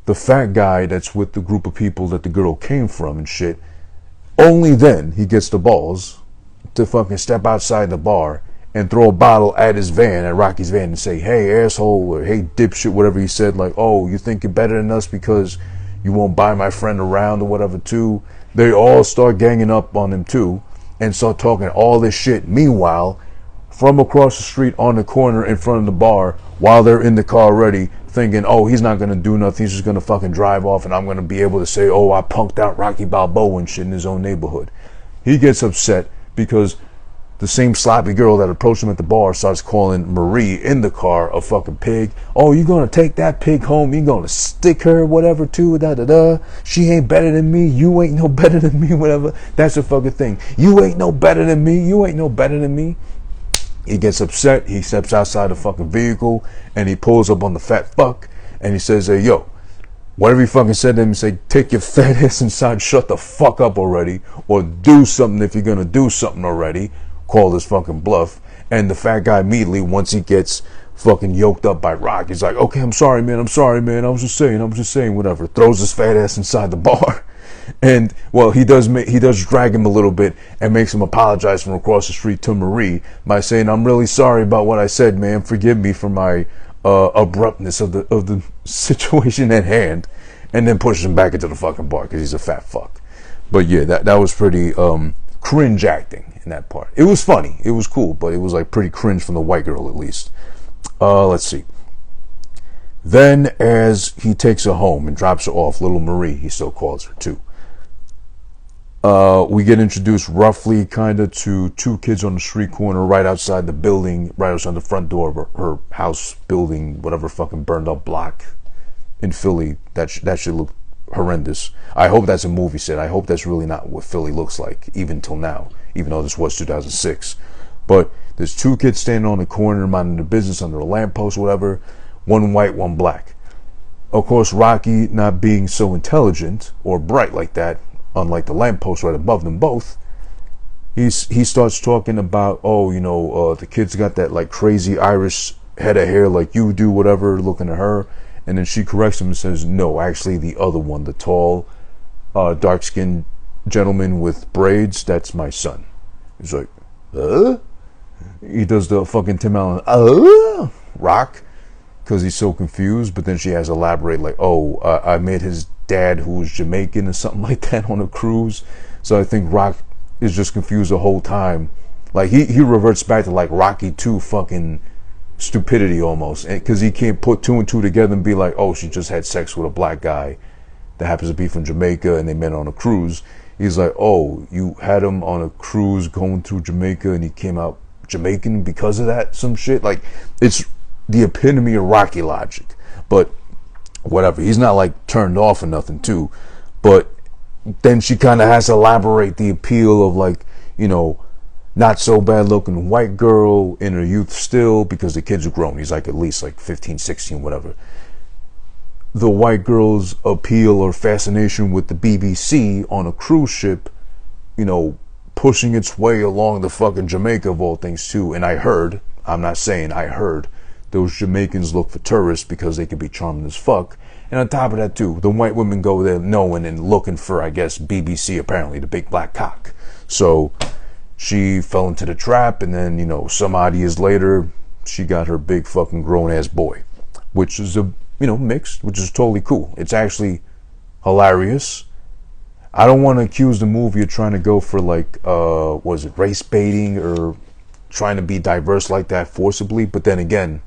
the fat guy that's with the group of people that the girl came from and shit, only then he gets the balls to fucking step outside the bar and throw a bottle at his van, at Rocky's van, and say, hey, asshole, or hey, dipshit, whatever he said, like, oh, you think you're better than us because You won't buy my friend around or whatever too. They all start ganging up on him too and start talking all this shit. Meanwhile, from across the street on the corner in front of the bar, while they're in the car already, thinking, oh, he's not going to do nothing. He's just going to fucking drive off and I'm going to be able to say, oh, I punked out Rocky Balboa and shit in his own neighborhood. He gets upset because the same sloppy girl that approached him at the bar starts calling Marie in the car a fucking pig. Oh, you gonna take that pig home? You gonna stick her, whatever, too, da-da-da. She ain't better than me. You ain't no better than me, whatever. That's the fucking thing. You ain't no better than me. You ain't no better than me. He gets upset. He steps outside the fucking vehicle and he pulls up on the fat fuck and he says, hey, yo, whatever he fucking said to him, say, take your fat ass inside, shut the fuck up already, or do something if you're gonna do something already. Call his fucking bluff. And the fat guy immediately, once he gets fucking yoked up by Rock, he's like, okay, I'm sorry, man. I was just saying, whatever. Throws his fat ass inside the bar. And, well, he does drag him a little bit and makes him apologize from across the street to Marie by saying, I'm really sorry about what I said, man. Forgive me for my abruptness of the situation at hand. And then pushes him back into the fucking bar because he's a fat fuck. But yeah, that was pretty cringe acting in that part. It was funny. It was cool, but it was like pretty cringe from the white girl at least. Let's see. Then as he takes her home and drops her off, little Marie, he still calls her too. We get introduced roughly kind of to two kids on the street corner right outside the building, right outside the front door of her house, building, whatever fucking burned up block in Philly. That should look horrendous. I hope that's a movie set. I hope that's really not what Philly looks like, even till now, even though this was 2006. But there's two kids standing on the corner minding their business under a lamppost, whatever. One white, one black. Of course, Rocky, not being so intelligent or bright like that, unlike the lamppost right above them both, he starts talking about, oh, you know, the kid's got that like crazy Irish head of hair like you do, whatever, looking at her. And then she corrects him and says, no, actually the other one, the tall, dark-skinned gentleman with braids, that's my son. He's like, He does the fucking Tim Allen, Rock, because he's so confused. But then she has to elaborate like, oh, I met his dad who was Jamaican or something like that on a cruise. So I think Rock is just confused the whole time. Like, he reverts back to like Rocky 2 fucking stupidity almost, because he can't put two and two together and be like, oh, she just had sex with a black guy that happens to be from Jamaica and they met on a cruise. He's like, oh, you had him on a cruise going through Jamaica and he came out Jamaican because of that, some shit. Like, it's the epitome of Rocky logic. But whatever, he's not like turned off or nothing too. But then she kind of has to elaborate the appeal of like, you know, not so bad looking white girl in her youth still, because the kids are grown. He's like at least like 15, 16, whatever. The white girl's appeal or fascination with the BBC on a cruise ship, you know, pushing its way along the fucking Jamaica of all things too. And I heard, I'm not saying, I heard those Jamaicans look for tourists because they could be charming as fuck. And on top of that too, the white women go there knowing and looking for, I guess, BBC, apparently, the big black cock. So she fell into the trap, and then, you know, some odd years later, she got her big fucking grown-ass boy, which is a, you know, mixed, which is totally cool. It's actually hilarious. I don't want to accuse the movie of trying to go for, like, was it race baiting or trying to be diverse like that forcibly, but then again,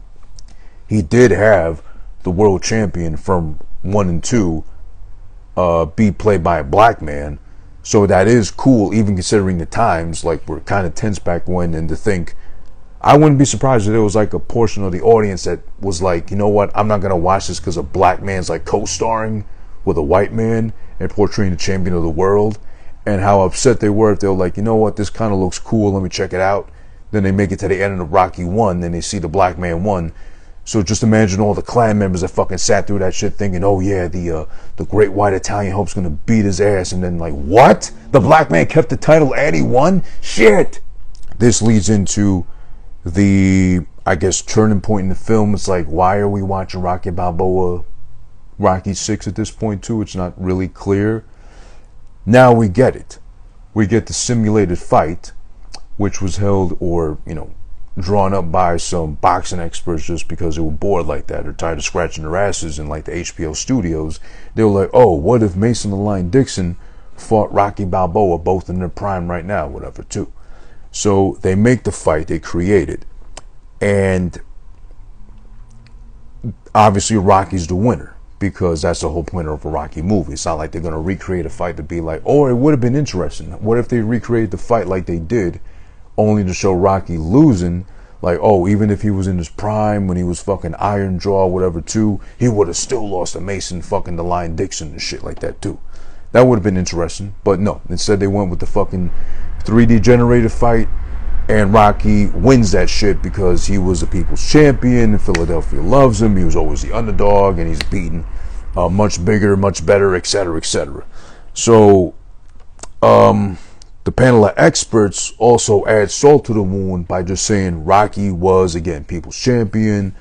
he did have the world champion from 1 and 2 be played by a black man. So that is cool, even considering the times, like, we're kind of tense back when, and to think, I wouldn't be surprised if there was like a portion of the audience that was like, you know what, I'm not going to watch this because a black man's like co-starring with a white man and portraying the champion of the world, and how upset they were if they were like, you know what, this kind of looks cool, let me check it out. Then they make it to the end of Rocky 1, then they see the black man won. So just imagine all the clan members that fucking sat through that shit thinking, oh yeah, the great white Italian hope's gonna beat his ass, and then like, what? The black man kept the title and he won? Shit! This leads into the, I guess, turning point in the film. It's like, why are we watching Rocky Balboa, Rocky 6 at this point too? It's not really clear. Now we get it. We get the simulated fight, which was held, or, you know, drawn up by some boxing experts just because they were bored like that or tired of scratching their asses in like the HBO studios. They were like, oh, what if Mason the Lion Dixon fought Rocky Balboa, both in their prime right now, whatever, too. So they make the fight, they create it, and obviously Rocky's the winner, because that's the whole point of a Rocky movie. It's not like they're going to recreate a fight to be like, oh, it would have been interesting. What if they recreated the fight like they did, only to show Rocky losing? Like, oh, even if he was in his prime, when he was fucking Iron Jaw, whatever, too, he would have still lost to Mason fucking the Lion Dixon and shit like that, too. That would have been interesting. But no, instead they went with the fucking 3D generated fight, and Rocky wins that shit because he was the people's champion. Philadelphia loves him. He was always the underdog, and he's beaten much bigger, much better, etc., etc. So, the panel of experts also add salt to the wound by just saying Rocky was, again, people's champion,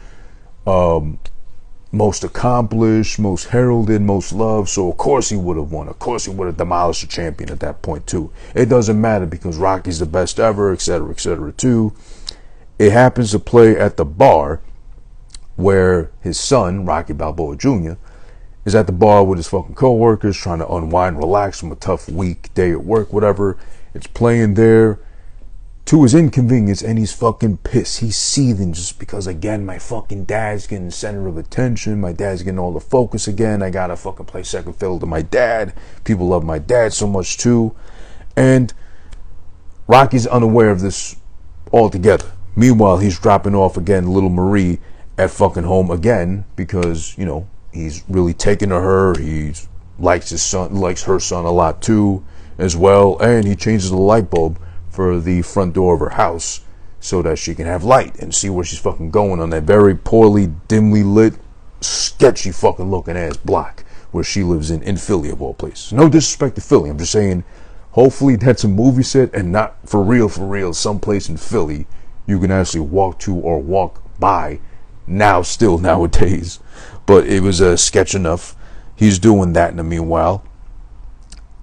most accomplished, most heralded, most loved. So, of course, he would have won. Of course, he would have demolished the champion at that point, too. It doesn't matter because Rocky's the best ever, etc., etc., too. It happens to play at the bar where his son, Rocky Balboa Jr., is at the bar with his fucking co-workers trying to unwind, relax from a tough week, day at work, whatever. It's playing there to his inconvenience, and he's fucking pissed. He's seething just because, again, my fucking dad's getting the center of attention. My dad's getting all the focus again. I gotta fucking play second fiddle to my dad. People love my dad so much too. And Rocky's unaware of this altogether. Meanwhile, he's dropping off again little Marie at fucking home again because, you know, he's really taken to her. He likes his son, likes her son a lot too, as well. And he changes the light bulb for the front door of her house so that she can have light and see where she's fucking going on that very poorly, dimly lit, sketchy fucking looking ass block where she lives in Philly, of all places. No disrespect to Philly. I'm just saying, hopefully that's a movie set and not for real, someplace in Philly you can actually walk to or walk by now, still nowadays. But it was a sketch enough. He's doing that in the meanwhile.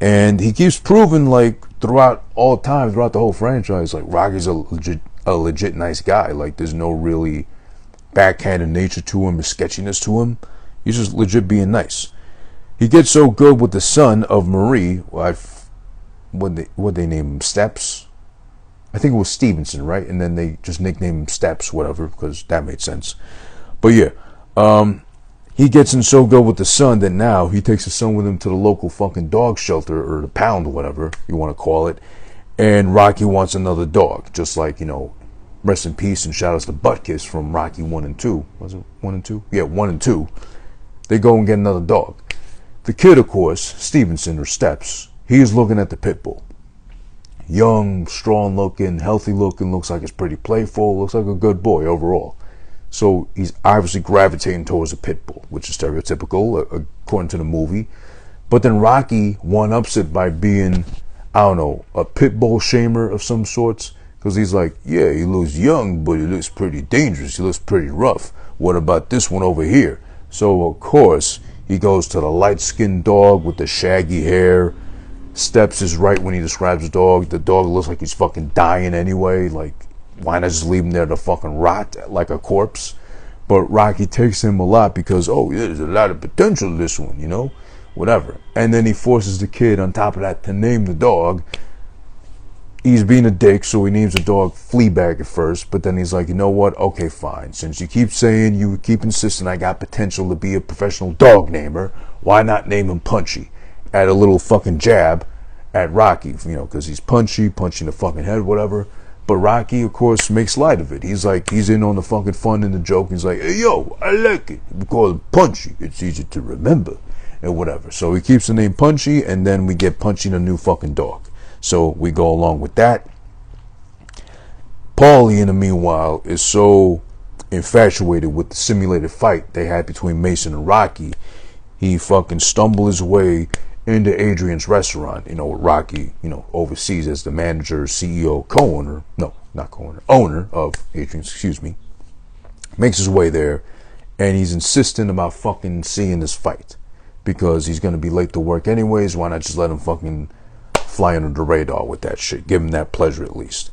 And he keeps proving, like, throughout all time, throughout the whole franchise, like, Rocky's a legit nice guy. Like, there's no really backhanded nature to him or sketchiness to him. He's just legit being nice. He gets so good with the son of Marie. What they name him? Steps? I think it was Stevenson, right? And then they just nicknamed him Steps, whatever, because that made sense. But yeah, he gets in so good with the son that now he takes his son with him to the local fucking dog shelter, or the pound, or whatever you want to call it. And Rocky wants another dog, just like, you know, rest in peace and shout outs to Buttkiss from Rocky 1 and 2. Was it 1 and 2? Yeah, 1 and 2. They go and get another dog. The kid, of course, Stevenson, or Steps, he's looking at the pit bull. Young, strong looking, healthy looking, looks like he's pretty playful, looks like a good boy overall. So he's obviously gravitating towards a pit bull, which is stereotypical according to the movie. But then Rocky one-ups it by being, I don't know, a pit bull shamer of some sorts. Because he's like, yeah, he looks young, but he looks pretty dangerous. He looks pretty rough. What about this one over here? So, of course, he goes to the light-skinned dog with the shaggy hair. Steps is right when he describes the dog. The dog looks like he's fucking dying anyway. Like, why not just leave him there to fucking rot like a corpse? But Rocky takes him a lot because, oh, yeah, there's a lot of potential to this one, you know? Whatever. And then he forces the kid, on top of that, to name the dog. He's being a dick, so he names the dog Fleabag at first. But then he's like, you know what? Okay, fine. Since you keep saying, you keep insisting I got potential to be a professional dog namer, why not name him Punchy? Add a little fucking jab at Rocky, you know, because he's punchy, punching the fucking head, whatever. But Rocky, of course, makes light of it. He's like, he's in on the fucking fun and the joke. He's like, hey, yo, I like it. We call him Punchy. It's easy to remember and whatever. So he keeps the name Punchy, and then we get Punchy a new fucking dog. So we go along with that. Paulie, in the meanwhile, is so infatuated with the simulated fight they had between Mason and Rocky, he fucking stumbled his way into Adrian's restaurant, you know, Rocky, you know, oversees as the manager, CEO, co-owner, no, not co-owner, owner of Adrian's, excuse me, makes his way there, and he's insistent about fucking seeing this fight, because he's going to be late to work anyways. Why not just let him fucking fly under the radar with that shit, give him that pleasure at least.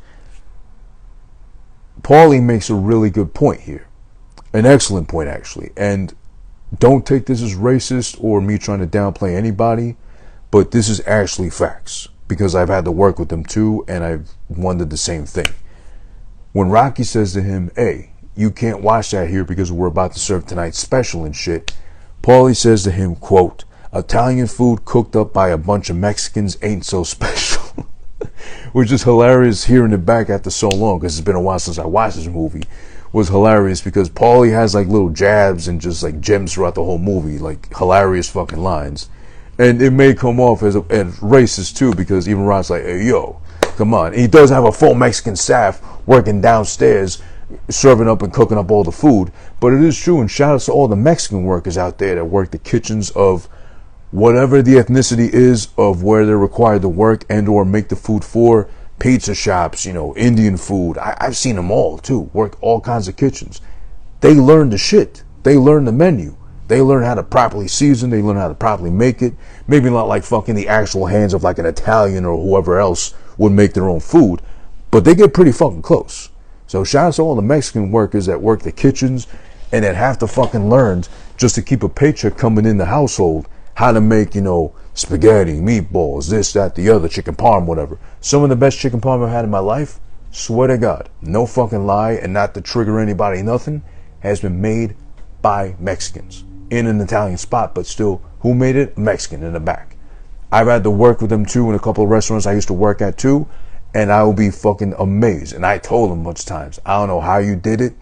Paulie makes a really good point here. An excellent point, actually. And don't take this as racist or me trying to downplay anybody, but this is actually facts. Because I've had to work with them too, and I've wondered the same thing. When Rocky says to him, hey, you can't watch that here because we're about to serve tonight's special and shit, Paulie says to him, quote, Italian food cooked up by a bunch of Mexicans ain't so special. Which is hilarious hearing it back after so long, because it's been a while since I watched this movie. Was hilarious because Paulie has like little jabs and just like gems throughout the whole movie, like hilarious fucking lines. And it may come off as racist too, because even Ron's like, hey, yo, come on. And he does have a full Mexican staff working downstairs, serving up and cooking up all the food. But it is true, and shout out to all the Mexican workers out there that work the kitchens of whatever the ethnicity is of where they're required to work and or make the food for. Pizza shops, Indian food. I've seen them all too, work all kinds of kitchens. They learn the shit. They learn the menu. They learn how to properly season. They learn how to properly make it. Maybe not like fucking the actual hands of like an Italian or whoever else would make their own food, but they get pretty fucking close. So shout out to all the Mexican workers that work the kitchens and that have to fucking learn just to keep a paycheck coming in the household, how to make, spaghetti, meatballs, this, that, the other, chicken parm, whatever. Some of the best chicken parm I've had in my life, swear to God, no fucking lie, and not to trigger anybody, nothing, has been made by Mexicans in an Italian spot, but still, who made it? A Mexican in the back. I've had to work with them too in a couple of restaurants I used to work at too, and I will be fucking amazed. And I told them much times, I don't know how you did it,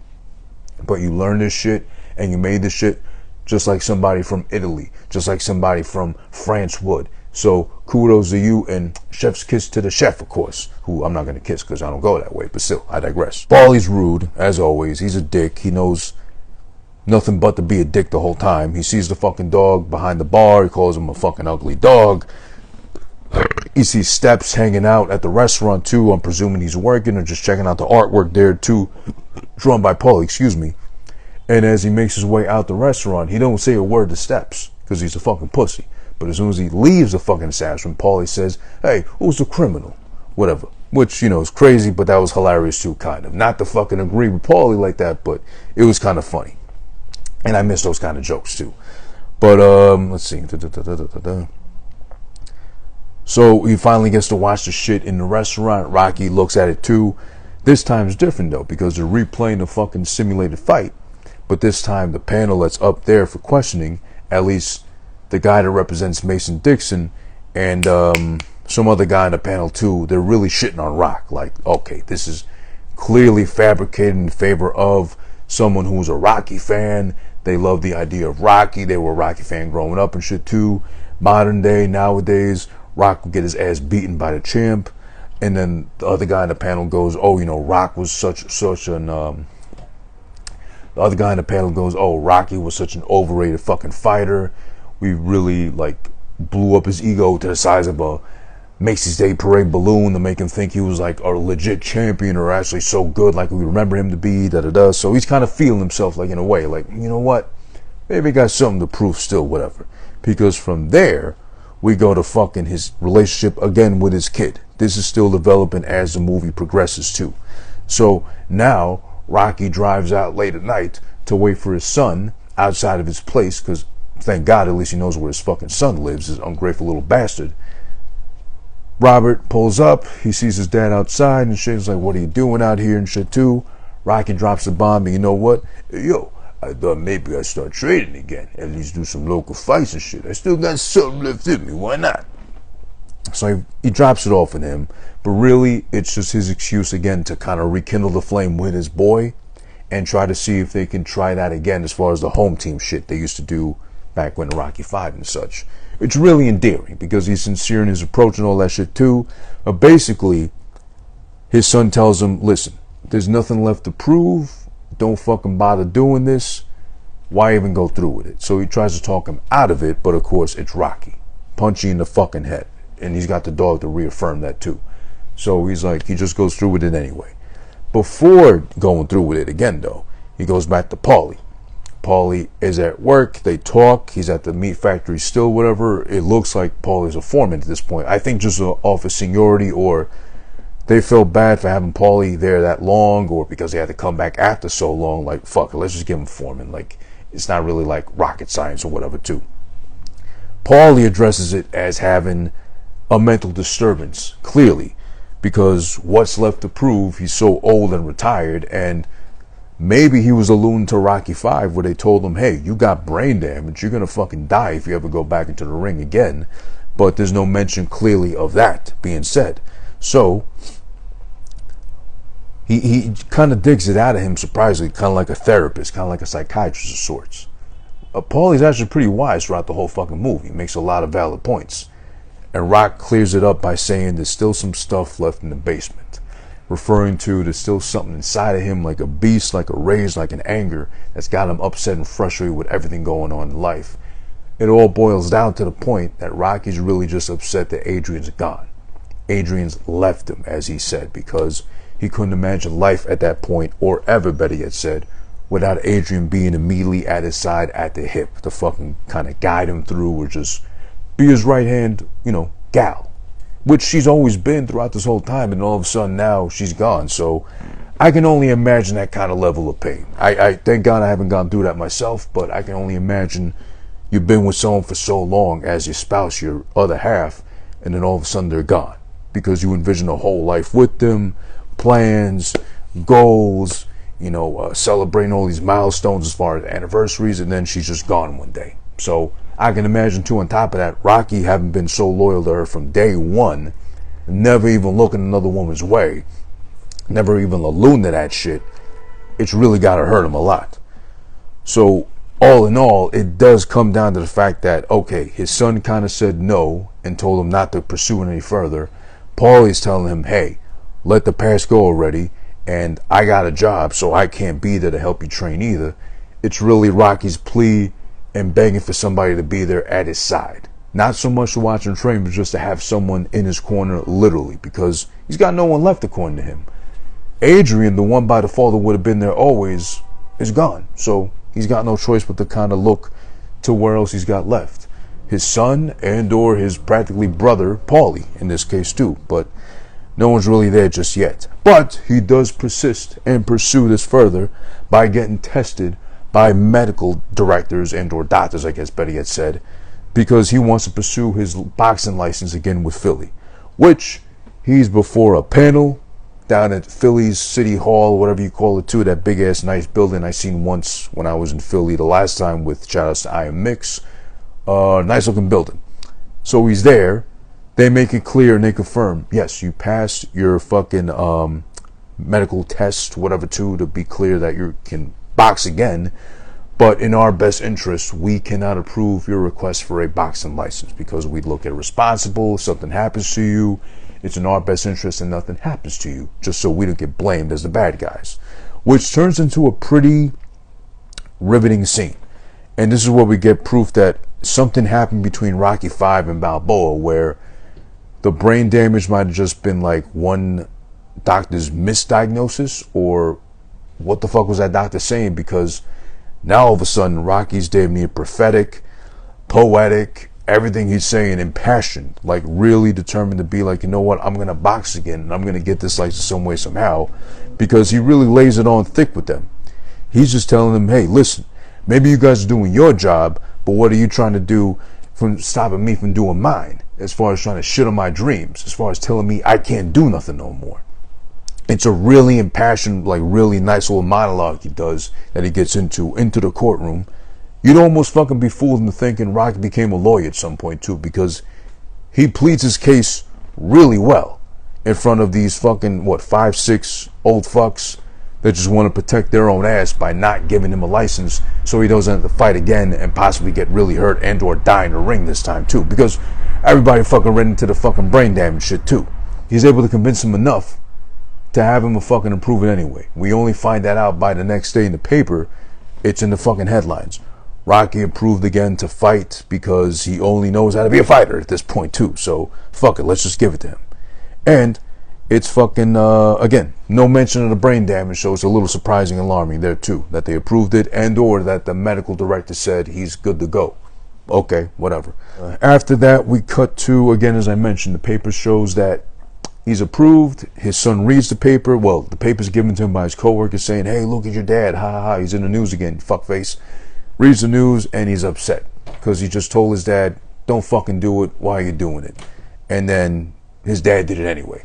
but you learned this shit and you made this shit just like somebody from Italy, just like somebody from France would. So kudos to you, and chef's kiss to the chef, of course, who I'm not going to kiss because I don't go that way, but still, I digress. Paulie's rude, as always. He's a dick. He knows nothing but to be a dick the whole time. He sees the fucking dog behind the bar. He calls him a fucking ugly dog. He sees Steps hanging out at the restaurant too. I'm presuming he's working or just checking out the artwork there too, drawn by Paulie, excuse me. And as he makes his way out the restaurant, he don't say a word to Steps because he's a fucking pussy. But as soon as he leaves the fucking establishment, Paulie says, hey, who's the criminal? Whatever. Which, is crazy, but that was hilarious too, kind of. Not to fucking agree with Paulie like that, but it was kind of funny. And I miss those kind of jokes too. But, let's see. So he finally gets to watch the shit in the restaurant. Rocky looks at it too. This time it's different though, because they're replaying the fucking simulated fight. But this time the panel that's up there for questioning, at least the guy that represents Mason Dixon and some other guy in the panel too, they're really shitting on Rock. Like, okay, this is clearly fabricated in favor of someone who's a Rocky fan. They love the idea of Rocky. They were a Rocky fan growing up and shit too. Modern day, nowadays, Rock will get his ass beaten by the champ. And then the other guy in the panel goes, oh, Rock was such an... The other guy in the panel goes, oh, Rocky was such an overrated fucking fighter. We really, blew up his ego to the size of a Macy's Day Parade balloon to make him think he was, a legit champion or actually so good like we remember him to be, da-da-da. So he's kind of feeling himself, in a way, you know what? Maybe he got something to prove still, whatever. Because from there, we go to fucking his relationship again with his kid. This is still developing as the movie progresses, too. So now Rocky drives out late at night to wait for his son outside of his place, because thank God at least he knows where his fucking son lives, his ungrateful little bastard. Robert pulls up, he sees his dad outside and shit. He's like, what are you doing out here and shit too? Rocky drops the bomb, and you know what? Hey, yo, I thought maybe I'd start trading again, at least do some local fights and shit. I still got something left in me, why not? So he drops it off on him, but really it's just his excuse again to kind of rekindle the flame with his boy and try to see if they can try that again as far as the home team shit they used to do back when Rocky 5 and such. It's really endearing because he's sincere in his approach and all that shit too. But basically, his son tells him, listen, there's nothing left to prove. Don't fucking bother doing this. Why even go through with it? So he tries to talk him out of it, but of course it's Rocky. Punch you in the fucking head. And he's got the dog to reaffirm that too. So he's like, he just goes through with it anyway. Before going through with it again though, he goes back to Paulie. Paulie is at work, they talk, he's at the meat factory still, whatever. It looks like Paulie's a foreman at this point. I think just off his seniority or they felt bad for having Paulie there that long, or because they had to come back after so long. Like, fuck it, let's just give him foreman. Like, it's not really like rocket science or whatever, too. Paulie addresses it as having a mental disturbance, clearly, because what's left to prove? He's so old and retired, and maybe he was alluding to Rocky 5, where they told him, hey, you got brain damage, you're gonna fucking die if you ever go back into the ring again. But there's no mention clearly of that being said. So he kind of digs it out of him, surprisingly, kind of like a therapist, kind of like a psychiatrist of sorts. Paulie's actually pretty wise throughout the whole fucking movie. He makes a lot of valid points. And Rock clears it up by saying there's still some stuff left in the basement, referring to there's still something inside of him, like a beast, like a rage, like an anger that's got him upset and frustrated with everything going on in life. It all boils down to the point that Rocky's really just upset that Adrian's gone. Adrian's left him, as he said, because he couldn't imagine life at that point, or ever, better yet said, without Adrian being immediately at his side, at the hip, to fucking kind of guide him through, or just be his right hand, gal, which she's always been throughout this whole time, and all of a sudden now she's gone. So I can only imagine that kind of level of pain. I thank God I haven't gone through that myself, but I can only imagine you've been with someone for so long as your spouse, your other half, and then all of a sudden they're gone, because you envision a whole life with them, plans, goals, celebrating all these milestones as far as anniversaries, and then she's just gone one day. So I can imagine too, on top of that, Rocky having been so loyal to her from day one, never even looking another woman's way, never even alluding to that shit, it's really got to hurt him a lot. So all in all, it does come down to the fact that, okay, his son kind of said no and told him not to pursue it any further. Paulie's telling him, hey, let the past go already, and I got a job, so I can't be there to help you train either. It's really Rocky's plea and begging for somebody to be there at his side. Not so much to watch him train, but just to have someone in his corner, literally, because he's got no one left according to him. Adrian, the one by default that would have been there always, is gone. So he's got no choice but to kind of look to where else he's got left. His son and or his practically brother, Paulie, in this case too. But no one's really there just yet. But he does persist and pursue this further by getting tested by medical directors and or doctors, I guess better yet said, because he wants to pursue his boxing license again with Philly, which he's before a panel down at Philly's City Hall, whatever you call it too, that big ass nice building I seen once when I was in Philly the last time with shout outs to I Am Mix. Nice looking building. So he's there. They make it clear and they confirm, yes, you passed your fucking medical test, whatever, to be clear that you can box again. But in our best interest, we cannot approve your request for a boxing license because we look at responsible. If something happens to you, it's in our best interest and nothing happens to you, just so we don't get blamed as the bad guys. Which turns into a pretty riveting scene. And this is where we get proof that something happened between Rocky 5 and Balboa, where the brain damage might have just been like one doctor's misdiagnosis, or what the fuck was that doctor saying? Because now all of a sudden Rocky's damn near prophetic, poetic, everything he's saying impassioned, like really determined to be like, you know what, I'm gonna box again and I'm gonna get this license some way somehow, because he really lays it on thick with them. He's just telling them, hey, listen, maybe you guys are doing your job, but what are you trying to do from stopping me from doing mine? As far as trying to shit on my dreams, as far as telling me I can't do nothing no more. It's a really impassioned, like really nice little monologue he does that he gets into the courtroom. You'd almost fucking be fooled into thinking Rocky became a lawyer at some point too, because he pleads his case really well in front of these fucking 5-6 old fucks that just want to protect their own ass by not giving him a license so he doesn't have to fight again and possibly get really hurt and or die in the ring this time too, because everybody fucking read into the fucking brain damage shit too. He's able to convince him enough to have him fucking approve it anyway. We only find that out by the next day in the paper. It's in the fucking headlines. Rocky approved again to fight because he only knows how to be a fighter at this point too. So fuck it, let's just give it to him. And it's fucking, again, no mention of the brain damage, so it's a little surprising and alarming there too, that they approved it and or that the medical director said he's good to go. Okay, whatever. After that, we cut to, again, as I mentioned, the paper shows that He's approved. His son reads the paper. Well, the paper's given to him by his coworker saying, hey, look at your dad. Ha ha ha. He's in the news again. Fuckface. Reads the news and he's upset because he just told his dad, don't fucking do it. Why are you doing it? And then his dad did it anyway.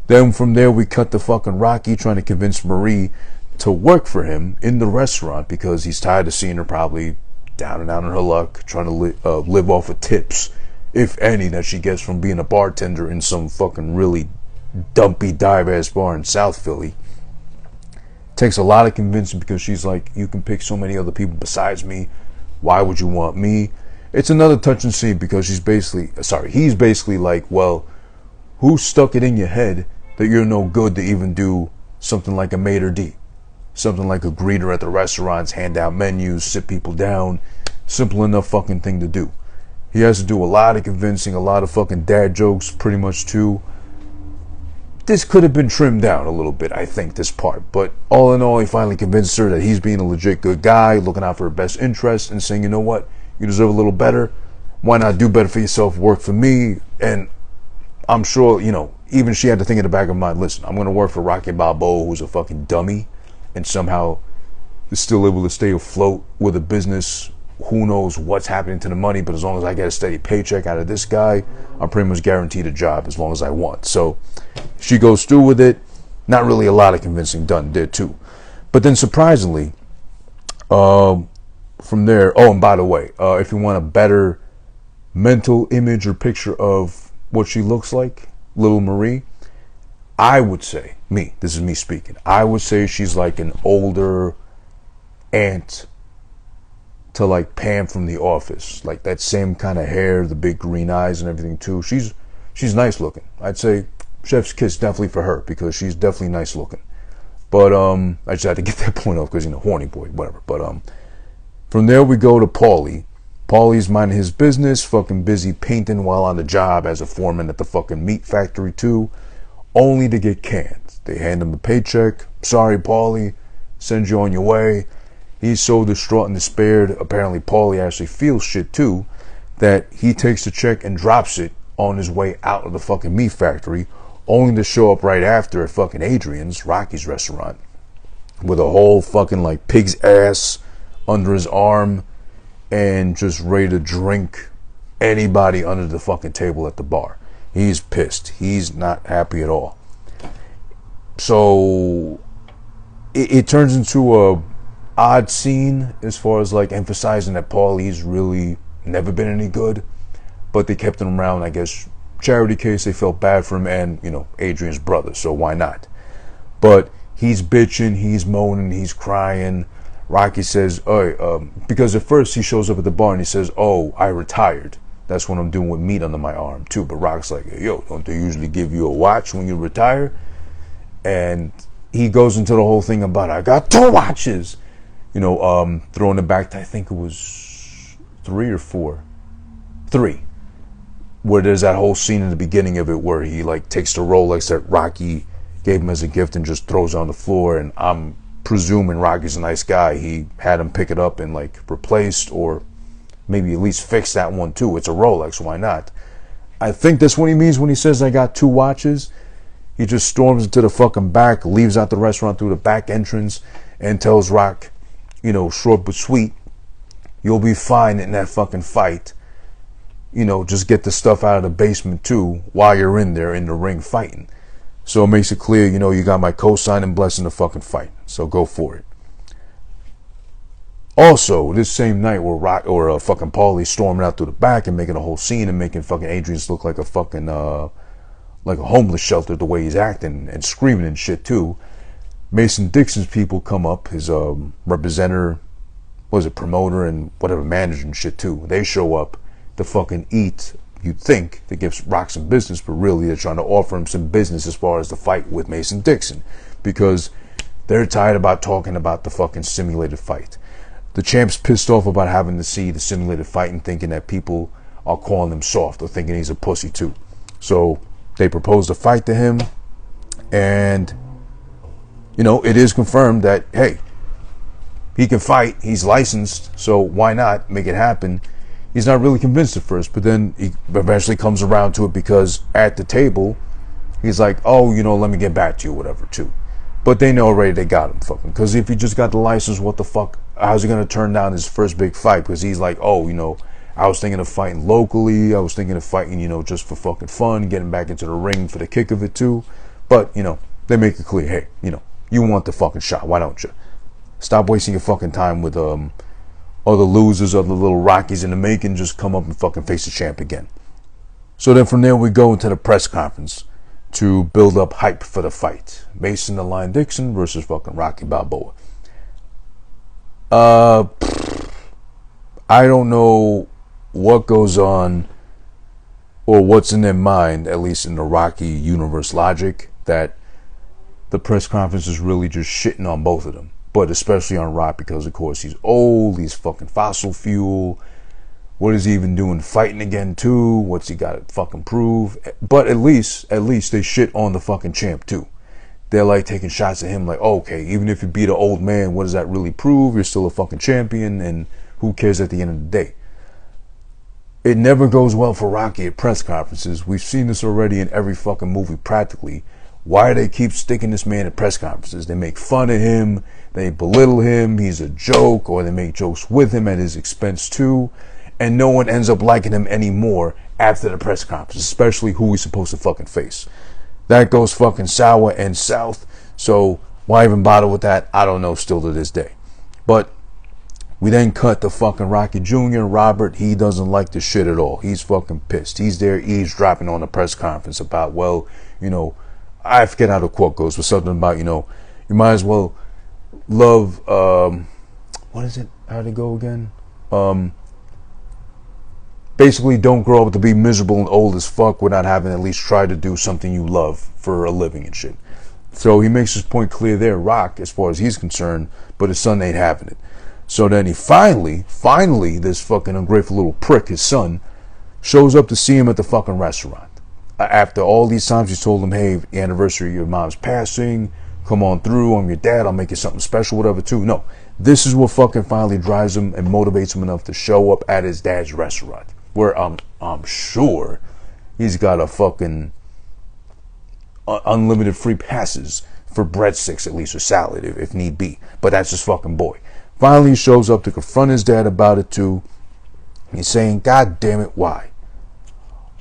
Then from there, we cut to fucking Rocky trying to convince Marie to work for him in the restaurant because he's tired of seeing her probably down and out on her luck, trying to live off of tips, if any, that she gets from being a bartender in some fucking really dumpy dive-ass bar in South Philly. Takes a lot of convincing because she's like, you can pick so many other people besides me. Why would you want me? It's another touching scene because he's basically like, well, who stuck it in your head that you're no good to even do something like a maitre d'? Something like a greeter at the restaurants, hand out menus, sit people down. Simple enough fucking thing to do. He has to do a lot of convincing, a lot of fucking dad jokes pretty much too. This could have been trimmed down a little bit, I think, this part. But all in all, he finally convinced her that he's being a legit good guy, looking out for her best interest, and saying, you know what, you deserve a little better. Why not do better for yourself, work for me? And I'm sure, you know, even she had to think in the back of her mind, listen, I'm going to work for Rocky Balboa, who's a fucking dummy, and somehow is still able to stay afloat with a business. Who knows what's happening to the money, but as long as I get a steady paycheck out of this guy, I'm pretty much guaranteed a job as long as I want. So she goes through with it. Not really a lot of convincing done there too. But then surprisingly, from there, oh, and by the way, if you want a better mental image or picture of what she looks like, little Marie, I would say, this is me speaking, I would say she's like an older aunt to like Pam from The Office, like that same kind of hair, the big green eyes and everything too. She's nice looking. I'd say chef's kiss definitely for her because she's definitely nice looking. But I just had to get that point off because, you know, horny boy, whatever. But from there we go to Paulie. Paulie's minding his business, fucking busy painting while on the job as a foreman at the fucking meat factory too, only to get canned. They hand him a paycheck. Sorry, Paulie, send you on your way. He's so distraught and despaired. Apparently, Paulie actually feels shit too, that he takes the check and drops it on his way out of the fucking meat factory, only to show up right after at fucking Adrian's, Rocky's restaurant, with a whole fucking like pig's ass under his arm and just ready to drink anybody under the fucking table at the bar. He's pissed. He's not happy at all. So it turns into a odd scene as far as like emphasizing that Paulie's really never been any good, but they kept him around, I guess, charity case. They felt bad for him and, you know, Adrian's brother, so why not? But he's bitching, he's moaning, he's crying. Rocky says, because at first he shows up at the bar and he says, oh, I retired. That's what I'm doing with meat under my arm too. But Rock's like, yo, don't they usually give you a watch when you retire? And he goes into the whole thing about, I got 2 watches. You know, throwing it back to, I think it was 3 or 4. 3. Where there's that whole scene in the beginning of it where he like takes the Rolex that Rocky gave him as a gift and just throws it on the floor. And I'm presuming Rocky's a nice guy. He had him pick it up and like replaced or maybe at least fix that one too. It's a Rolex, why not? I think that's what he means when he says I got 2 watches. He just storms into the fucking back, leaves out the restaurant through the back entrance and tells Rock, you know, short but sweet, you'll be fine in that fucking fight. You know, just get the stuff out of the basement too while you're in there in the ring fighting. So it makes it clear, you know, you got my cosign and blessing to fucking fight. So go for it. Also, this same night where fucking Paulie storming out through the back and making a whole scene and making fucking Adrian's look like a fucking like a homeless shelter the way he's acting and screaming and shit too. Mason Dixon's people come up, his representative, promoter and whatever, manager and shit too. They show up to fucking eat, you'd think, to give Rock some business, but really they're trying to offer him some business as far as the fight with Mason Dixon. Because they're tired about talking about the fucking simulated fight. The champ's pissed off about having to see the simulated fight and thinking that people are calling him soft or thinking he's a pussy too. So they proposed a fight to him and, you know, it is confirmed that, hey, he can fight, he's licensed, so why not make it happen? He's not really convinced at first, but then he eventually comes around to it because at the table, He's like, oh, you know, let me get back to you, whatever, too. But they know already they got him, fucking. Because if he just got the license, what the fuck? How's he going to turn down his first big fight? Because he's like, oh, you know, I was thinking of fighting locally. I was thinking of fighting, you know, just for fucking fun, getting back into the ring for the kick of it, too. But, you know, they make it clear, hey, you know, you want the fucking shot. Why don't you? Stop wasting your fucking time with other losers, other little Rockies in the making. Just come up and fucking face the champ again. So then from there we go into the press conference to build up hype for the fight. Mason the Lion Dixon versus fucking Rocky Balboa. I don't know what goes on or what's in their mind, at least in the Rocky universe logic, that the press conference is really just shitting on both of them. But especially on Rock, because of course he's old, he's fucking fossil fuel. What is he even doing fighting again too? What's he got to fucking prove? But at least they shit on the fucking champ too. They're like taking shots at him like, okay, even if you beat an old man, what does that really prove? You're still a fucking champion, and who cares at the end of the day? It never goes well for Rocky at press conferences. We've seen this already in every fucking movie practically. Why do they keep sticking this man at press conferences? They make fun of him, they belittle him, he's a joke, or they make jokes with him at his expense too. And no one ends up liking him anymore after the press conference, especially who he's supposed to fucking face. That goes fucking sour and south. So why even bother with that? I don't know still to this day. But we then cut to fucking Rocky Jr. Robert. He doesn't like the shit at all. He's fucking pissed. He's there eavesdropping on the press conference about, well, you know, I forget how the quote goes, but something about, you know, you might as well love, what is it? How'd it go again? Basically, don't grow up to be miserable and old as fuck without having at least tried to do something you love for a living and shit. So he makes his point clear there, Rock, as far as he's concerned, but his son ain't having it. So then he finally, this fucking ungrateful little prick, his son, shows up to see him at the fucking restaurant. After all these times he's told him, hey, the anniversary of your mom's passing, come on through, I'm your dad, I'll make you something special, whatever, too. No, this is what fucking finally drives him and motivates him enough to show up at his dad's restaurant. Where I'm sure he's got a fucking unlimited free passes for breadsticks at least, or salad if need be. But that's his fucking boy. Finally he shows up to confront his dad about it too. He's saying, God damn it, why?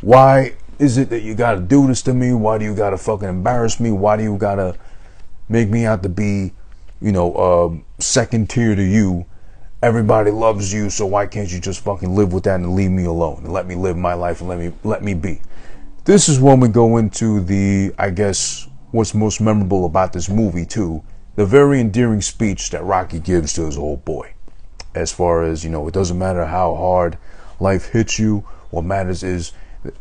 Why is it that you gotta do this to me? Why do you gotta fucking embarrass me? Why do you gotta make me out to be, you know, second tier to you? Everybody loves you, so why can't you just fucking live with that and leave me alone and let me live my life and let me be? This is when we go into the, I guess, what's most memorable about this movie too, the very endearing speech that Rocky gives to his old boy. As far as, you know, it doesn't matter how hard life hits you, what matters is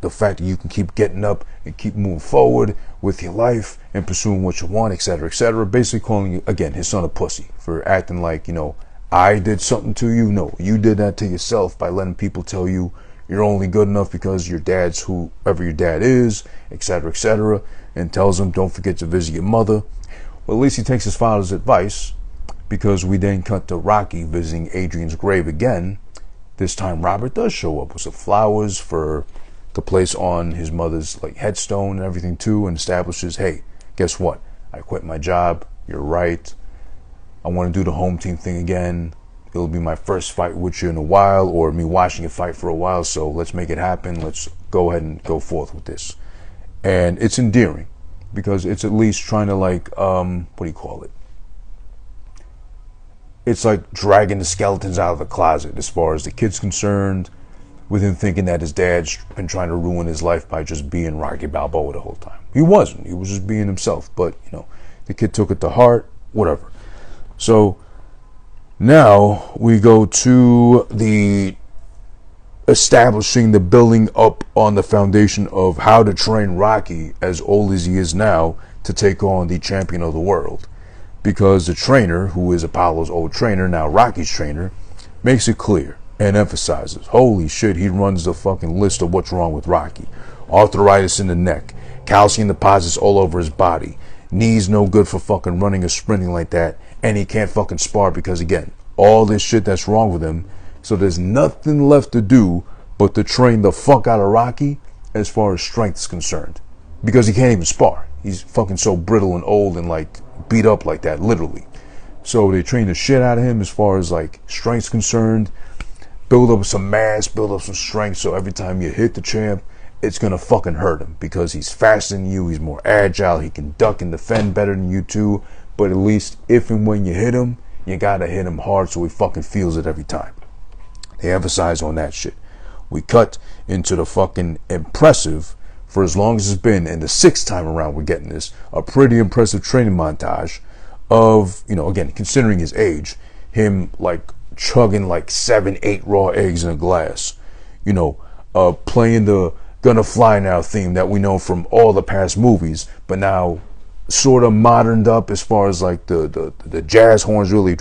the fact that you can keep getting up and keep moving forward with your life and pursuing what you want, etc., etc. Basically calling, again, his son a pussy for acting like, you know, I did something to you. No, you did that to yourself by letting people tell you you're only good enough because your dad's whoever your dad is, etc., etc., and tells him don't forget to visit your mother. Well, at least he takes his father's advice, because we then cut to Rocky visiting Adrian's grave again. This time Robert does show up with some flowers to place on his mother's like headstone and everything too, and establishes, hey, guess what? I quit my job. You're right. I want to do the home team thing again. It'll be my first fight with you in a while, or me watching you fight for a while, so let's make it happen. Let's go ahead and go forth with this. And it's endearing, because it's at least trying to like, what do you call it? It's like dragging the skeletons out of the closet as far as the kid's concerned, with him thinking that his dad's been trying to ruin his life by just being Rocky Balboa the whole time. He wasn't. He was just being himself. But, you know, the kid took it to heart, whatever. So now we go to the establishing the building up on the foundation of how to train Rocky, as old as he is now, to take on the champion of the world. Because the trainer, who is Apollo's old trainer, now Rocky's trainer, makes it clear and emphasizes, holy shit, he runs the fucking list of what's wrong with Rocky. Arthritis in the neck, calcium deposits all over his body, knees no good for fucking running or sprinting like that, and he can't fucking spar because, again, all this shit that's wrong with him. So there's nothing left to do but to train the fuck out of Rocky as far as strength is concerned. because he can't even spar. He's fucking so brittle and old and like beat up like that, literally. So they train the shit out of him as far as like strength's concerned. Build up some mass, build up some strength, so every time you hit the champ, it's gonna fucking hurt him because he's faster than you, he's more agile, he can duck and defend better than you too. But at least if and when you hit him, you gotta hit him hard so he fucking feels it every time. They emphasize on that shit. We cut into the fucking impressive, for as long as it's been, and the 6th time around we're getting this, a pretty impressive training montage of, you know, again, considering his age, him like chugging like 7-8 raw eggs in a glass, you know, playing the Gonna Fly Now theme that we know from all the past movies, but now sort of moderned up as far as like the jazz horns really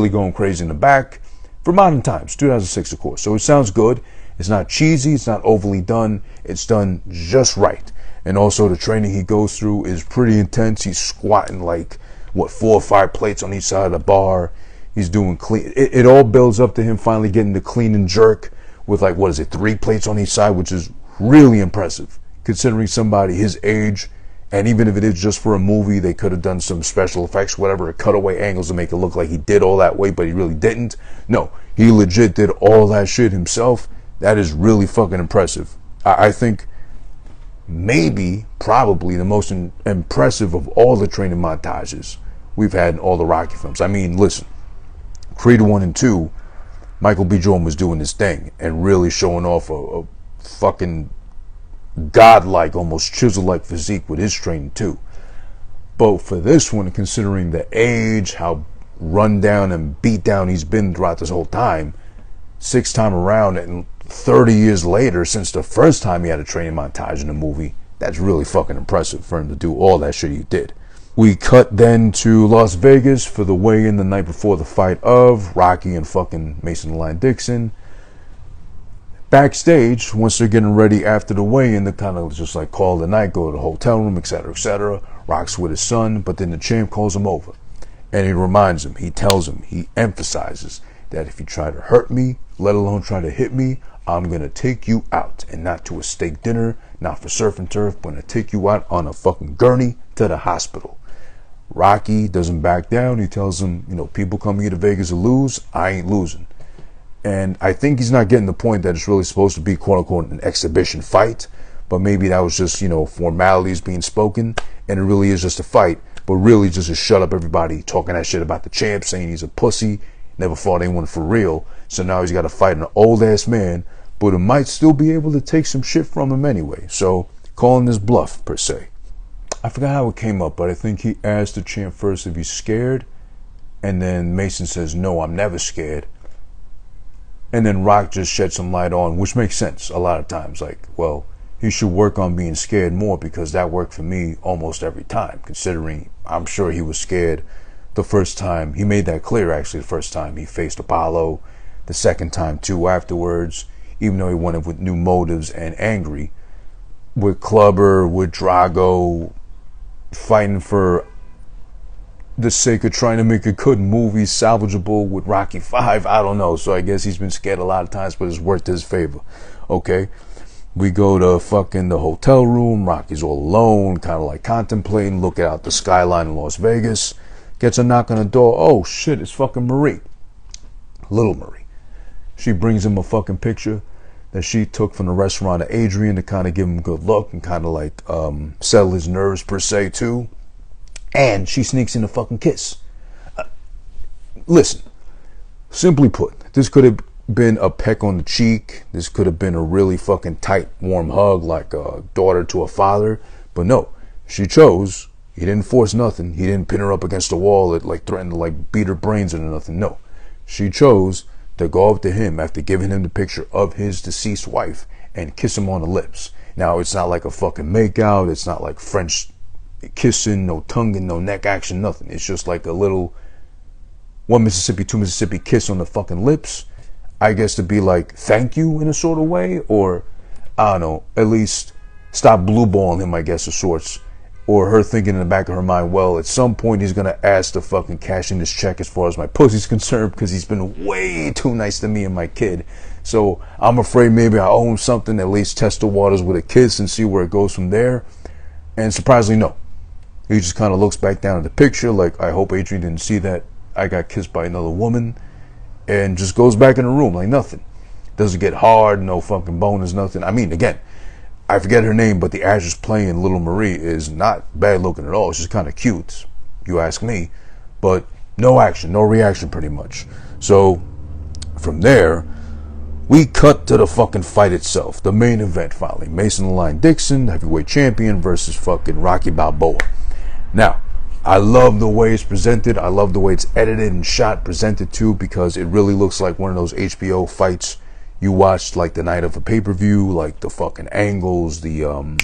going crazy in the back for modern times, 2006 of course. So it sounds good. It's not cheesy, it's not overly done, it's done just right. And also the training he goes through is pretty intense. He's squatting like, what, 4 or 5 plates on each side of the bar. He's doing clean. It all builds up to him finally getting the clean and jerk with like, what is it, 3 plates on each side, which is really impressive considering somebody his age. And even if it is just for a movie, they could have done some special effects, whatever, cutaway angles to make it look like he did all that weight, but he really didn't. No, he legit did all that shit himself. That is really fucking impressive. I think maybe, probably the most impressive of all the training montages we've had in all the Rocky films. I mean, listen, Creed 1 and 2, Michael B. Jordan was doing his thing and really showing off a fucking godlike, almost chisel-like physique with his training too. But for this one, considering the age, how run down and beat down he's been throughout this whole time, 6th time around and 30 years later since the first time he had a training montage in a movie, that's really fucking impressive for him to do all that shit he did. We cut then to Las Vegas for the weigh-in the night before the fight of Rocky and fucking Mason the Lion Dixon. Backstage, once they're getting ready after the weigh-in, they kind of just like call the night, go to the hotel room, etc., etc. Rock's with his son, but then the champ calls him over. And he reminds him, he tells him, he emphasizes that if you try to hurt me, let alone try to hit me, I'm going to take you out. And not to a steak dinner, not for surf and turf, but I'm going to take you out on a fucking gurney to the hospital. Rocky doesn't back down. He tells him, you know, people come here to Vegas to lose. I ain't losing. And I think he's not getting the point that it's really supposed to be, quote unquote, an exhibition fight. But maybe that was just, you know, formalities being spoken. And it really is just a fight. But really just to shut up everybody talking that shit about the champ, saying he's a pussy, never fought anyone for real. So now he's got to fight an old ass man, but it might still be able to take some shit from him anyway. So calling this bluff, per se. I forgot how it came up, but I think he asked the champ first if he's scared. And then Mason says, no, I'm never scared. And then Rock just shed some light on, which makes sense a lot of times. Like, well, he should work on being scared more because that worked for me almost every time, considering I'm sure he was scared the first time. He made that clear, actually, the first time he faced Apollo. The second time, too, afterwards, even though he went in with new motives and angry. With Clubber, with Drago, fighting for the sake of trying to make a good movie salvageable with Rocky 5, I don't know. So I guess he's been scared a lot of times, but it's worked to his favor. Okay, we go to fucking the hotel room. Rocky's all alone, kind of like contemplating, looking out the skyline in Las Vegas. Gets a knock on the door. Oh shit, it's fucking Marie. Little Marie. She brings him a fucking picture that she took from the restaurant of Adrian to kind of give him a good look and kind of like settle his nerves, per se, too. And she sneaks in a fucking kiss. Listen, simply put, this could have been a peck on the cheek. This could have been a really fucking tight, warm hug like a daughter to a father. But no, she chose. He didn't force nothing. He didn't pin her up against the wall that like threatened to like beat her brains into nothing. No, she chose to go up to him after giving him the picture of his deceased wife and kiss him on the lips. Now, it's not like a fucking makeout. It's not like French kissing, no tonguing, no neck action, nothing. It's just like a little 1 Mississippi, 2 Mississippi kiss on the fucking lips. I guess to be like, thank you in a sort of way, or I don't know, at least stop blue balling him, I guess, of sorts. Or her thinking in the back of her mind, well, at some point he's going to ask to fucking cash in this check as far as my pussy's concerned because he's been way too nice to me and my kid. So I'm afraid maybe I owe him something, at least test the waters with a kiss and see where it goes from there. And surprisingly, no. He just kind of looks back down at the picture like, I hope Adrian didn't see that I got kissed by another woman, and just goes back in the room like nothing. Doesn't get hard, no fucking bonus, nothing. I mean, again, I forget her name, but the actress playing Little Marie is not bad looking at all. She's kind of cute, you ask me. But no action, no reaction pretty much. So from there, we cut to the fucking fight itself. The main event finally. Mason the Lion Dixon, heavyweight champion, versus fucking Rocky Balboa. Now, I love the way it's presented. I love the way it's edited and shot, presented too, because it really looks like one of those HBO fights you watched like the night of a pay-per-view, like the fucking angles, the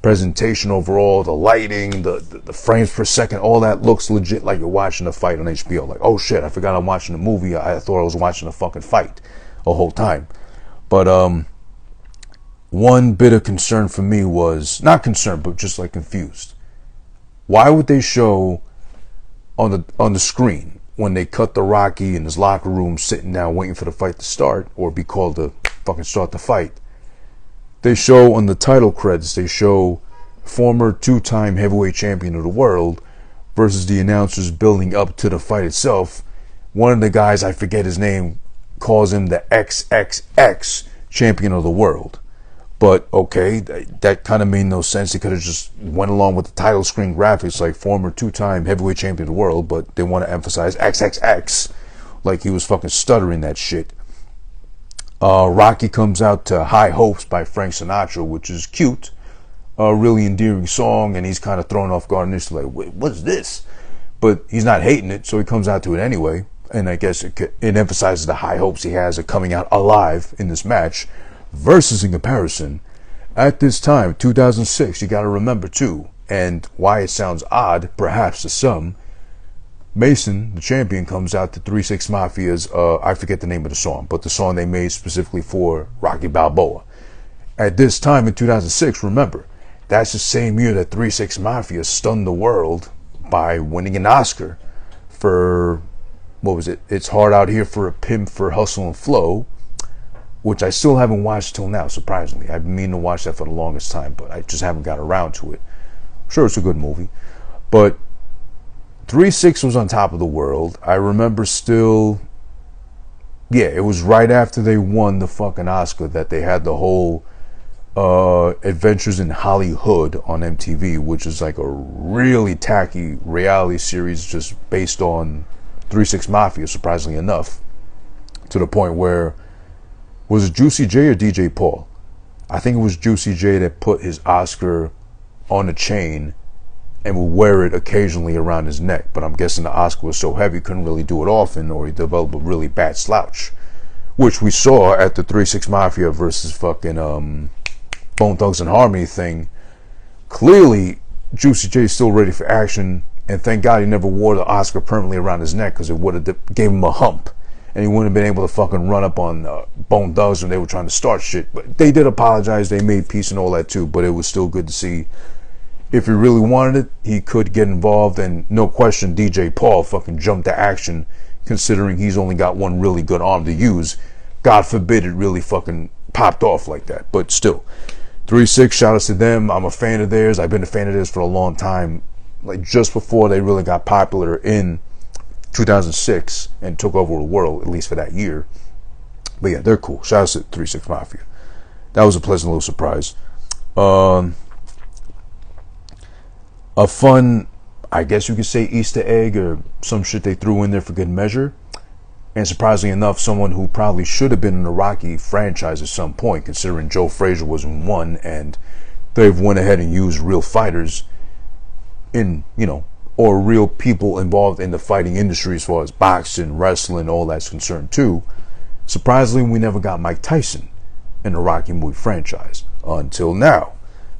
presentation overall, the lighting, the frames per second, all that looks legit like you're watching a fight on HBO. Like, oh shit, I forgot I'm watching a movie. I thought I was watching a fucking fight the whole time. But one bit of concern for me was, not concern, but just like confused. Why would they show on the screen when they cut the Rocky in his locker room sitting down waiting for the fight to start, or be called to fucking start the fight? They show on the title credits, they show former two-time heavyweight champion of the world versus the announcers building up to the fight itself. One of the guys, I forget his name, calls him the XXX champion of the world. But okay, that kind of made no sense. They could have just went along with the title screen graphics like former two-time heavyweight champion of the world, but they want to emphasize XXX like he was fucking stuttering that shit. Rocky comes out to High Hopes by Frank Sinatra, which is cute. A really endearing song, and he's kind of thrown off guard initially, like, wait, what's this? But he's not hating it, so he comes out to it anyway. And I guess it emphasizes the high hopes he has of coming out alive in this match. Versus, in comparison, at this time, 2006, you got to remember too, and why it sounds odd, perhaps to some, Mason, the champion, comes out to 3-6 Mafia's, I forget the name of the song, but the song they made specifically for Rocky Balboa. At this time in 2006, remember, that's the same year that 3-6 Mafia stunned the world by winning an Oscar for, what was it? It's Hard Out Here for a Pimp for Hustle and Flow, which I still haven't watched till now, surprisingly. I've been meaning to watch that for the longest time, but I just haven't got around to it. I'm sure it's a good movie. But 3-6 was on top of the world. I remember still, yeah, it was right after they won the fucking Oscar that they had the whole Adventures in Hollywood on MTV, which is like a really tacky reality series just based on 3-6 Mafia, surprisingly enough, to the point where, was it Juicy J or DJ Paul? I think it was Juicy J that put his Oscar on a chain and would wear it occasionally around his neck. But I'm guessing the Oscar was so heavy, couldn't really do it often, or he developed a really bad slouch. Which we saw at the 3-6 Mafia versus fucking Bone Thugs and Harmony thing. Clearly, Juicy J is still ready for action, and thank God he never wore the Oscar permanently around his neck, because it would have gave him a hump. And he wouldn't have been able to fucking run up on Bone Thugs when they were trying to start shit. But they did apologize. They made peace and all that too. But it was still good to see. If he really wanted it, he could get involved. And no question, DJ Paul fucking jumped to action, considering he's only got one really good arm to use. God forbid it really fucking popped off like that. But still, 3-6, shout outs to them. I'm a fan of theirs. I've been a fan of theirs for a long time. Like just before they really got popular in 2006 and took over the world, at least for that year. But yeah, they're cool. Shout out to 3-6 Mafia. That was a pleasant little surprise. A fun, I guess you could say, Easter egg or some shit they threw in there for good measure. And surprisingly enough, someone who probably should have been in the Rocky franchise at some point, considering Joe Frazier was in one, and they've went ahead and used real fighters in, you know, or real people involved in the fighting industry as far as boxing, wrestling, all that's concerned too. Surprisingly, we never got Mike Tyson in the Rocky movie franchise until now.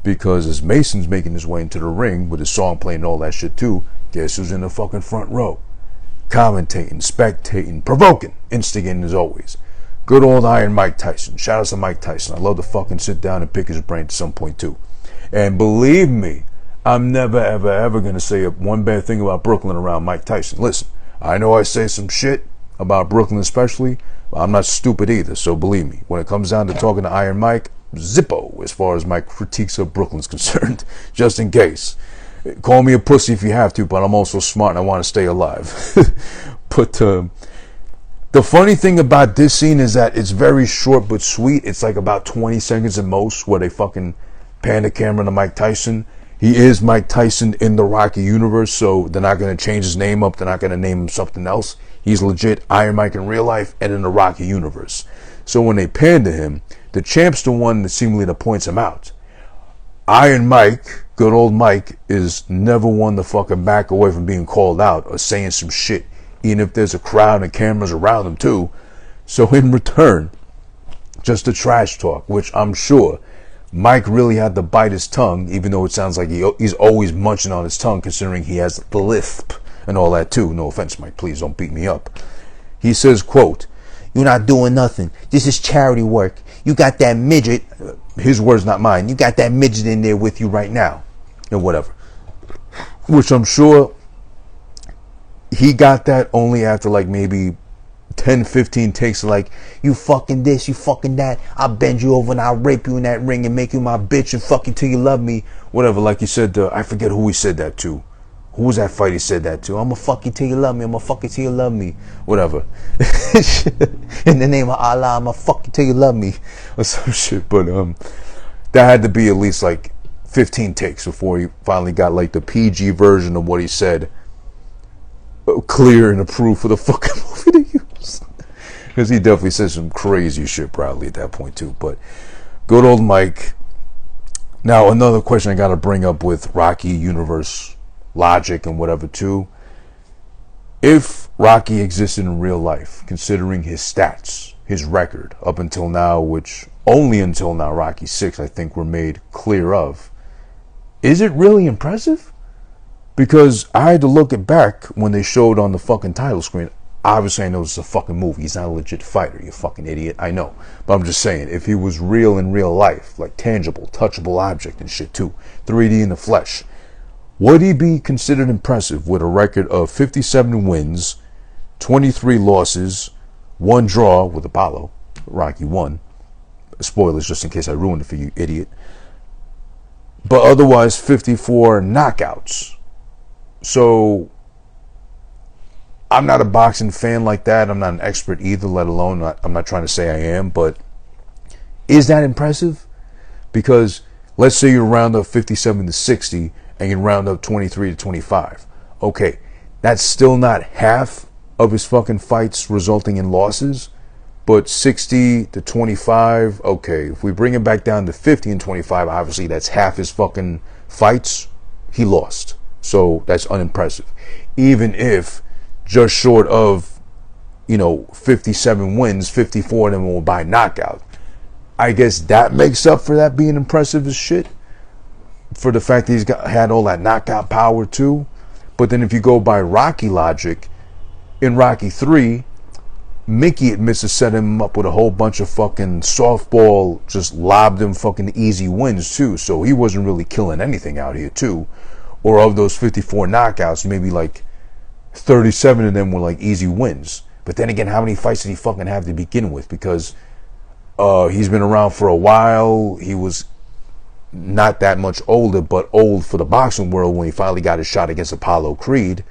Because as Mason's making his way into the ring with his song playing and all that shit too, guess who's in the fucking front row? Commentating, spectating, provoking, instigating as always. Good old Iron Mike Tyson. Shout out to Mike Tyson. I love to fucking sit down and pick his brain at some point too. And believe me, I'm never, ever, ever going to say one bad thing about Brooklyn around Mike Tyson. Listen, I know I say some shit about Brooklyn especially, I'm not stupid either, so believe me, when it comes down to talking to Iron Mike, Zippo, as far as my critiques of Brooklyn's concerned, just in case. Call me a pussy if you have to, but I'm also smart and I want to stay alive. But the funny thing about this scene is that it's very short but sweet. It's like about 20 seconds at most where they fucking pan the camera to Mike Tyson. He is Mike Tyson in the Rocky universe, so they're not going to change his name up. They're not going to name him something else. He's legit Iron Mike in real life and in the Rocky universe. So when they pan to him, the champ's the one that seemingly points him out. Iron Mike, good old Mike, is never one to fucking back away from being called out or saying some shit, even if there's a crowd and cameras around him too. So in return, just the trash talk, which I'm sure Mike really had to bite his tongue, even though it sounds like he's always munching on his tongue, considering he has the lisp and all that too. No offense, Mike, please don't beat me up. He says, quote, "You're not doing nothing. This is charity work. You got that midget," his words, not mine, "you got that midget in there with you right now," and whatever. Which I'm sure he got that only after like maybe 10, 15 takes, like, "You fucking this, you fucking that, I'll bend you over and I'll rape you in that ring and make you my bitch and fuck you till you love me," whatever. Like he said, I forget who he said that to. Who was that fight he said that to? "I'm gonna fuck you till you love me, I'm gonna fuck you till you love me," whatever. "In the name of Allah, I'm gonna fuck you till you love me," or some shit. But that had to be at least like 15 takes before he finally got like the PG version of what he said clear and approved for the fucking movie to use. Because he definitely said some crazy shit probably at that point too. But good old Mike. Now another question I gotta bring up with Rocky universe logic and whatever too. If Rocky existed in real life, considering his stats, his record up until now, which only until now Rocky 6 I think were made clear of, is it really impressive? Because I had to look it back when they showed on the fucking title screen. Obviously I know it's a fucking movie. He's not a legit fighter, you fucking idiot. I know. But I'm just saying, if he was real in real life, like tangible, touchable object and shit too, 3D in the flesh, would he be considered impressive with a record of 57 wins, 23 losses, 1 draw with Apollo, Rocky 1. Spoilers just in case I ruined it for you, idiot. But otherwise 54 knockouts. So I'm not a boxing fan like that. I'm not an expert either, let alone, I'm not trying to say I am, but is that impressive? Because let's say you round up 57 to 60 and you round up 23 to 25. Okay, that's still not half of his fucking fights resulting in losses, but 60 to 25, okay, if we bring it back down to 50 and 25, obviously that's half his fucking fights he lost. So that's unimpressive. Even if just short of, 57 wins, 54 of them were by knockout, I guess that makes up for that being impressive as shit, for the fact that he's had all that knockout power too. But then if you go by Rocky logic, in Rocky 3, Mickey admits to set him up with a whole bunch of fucking softball, just lobbed him fucking easy wins too. So he wasn't really killing anything out here too. Or of those 54 knockouts, maybe like 37 of them were like easy wins. But then again, how many fights did he fucking have to begin with? Because he's been around for a while. He was not that much older, but old for the boxing world when he finally got his shot against Apollo Creed.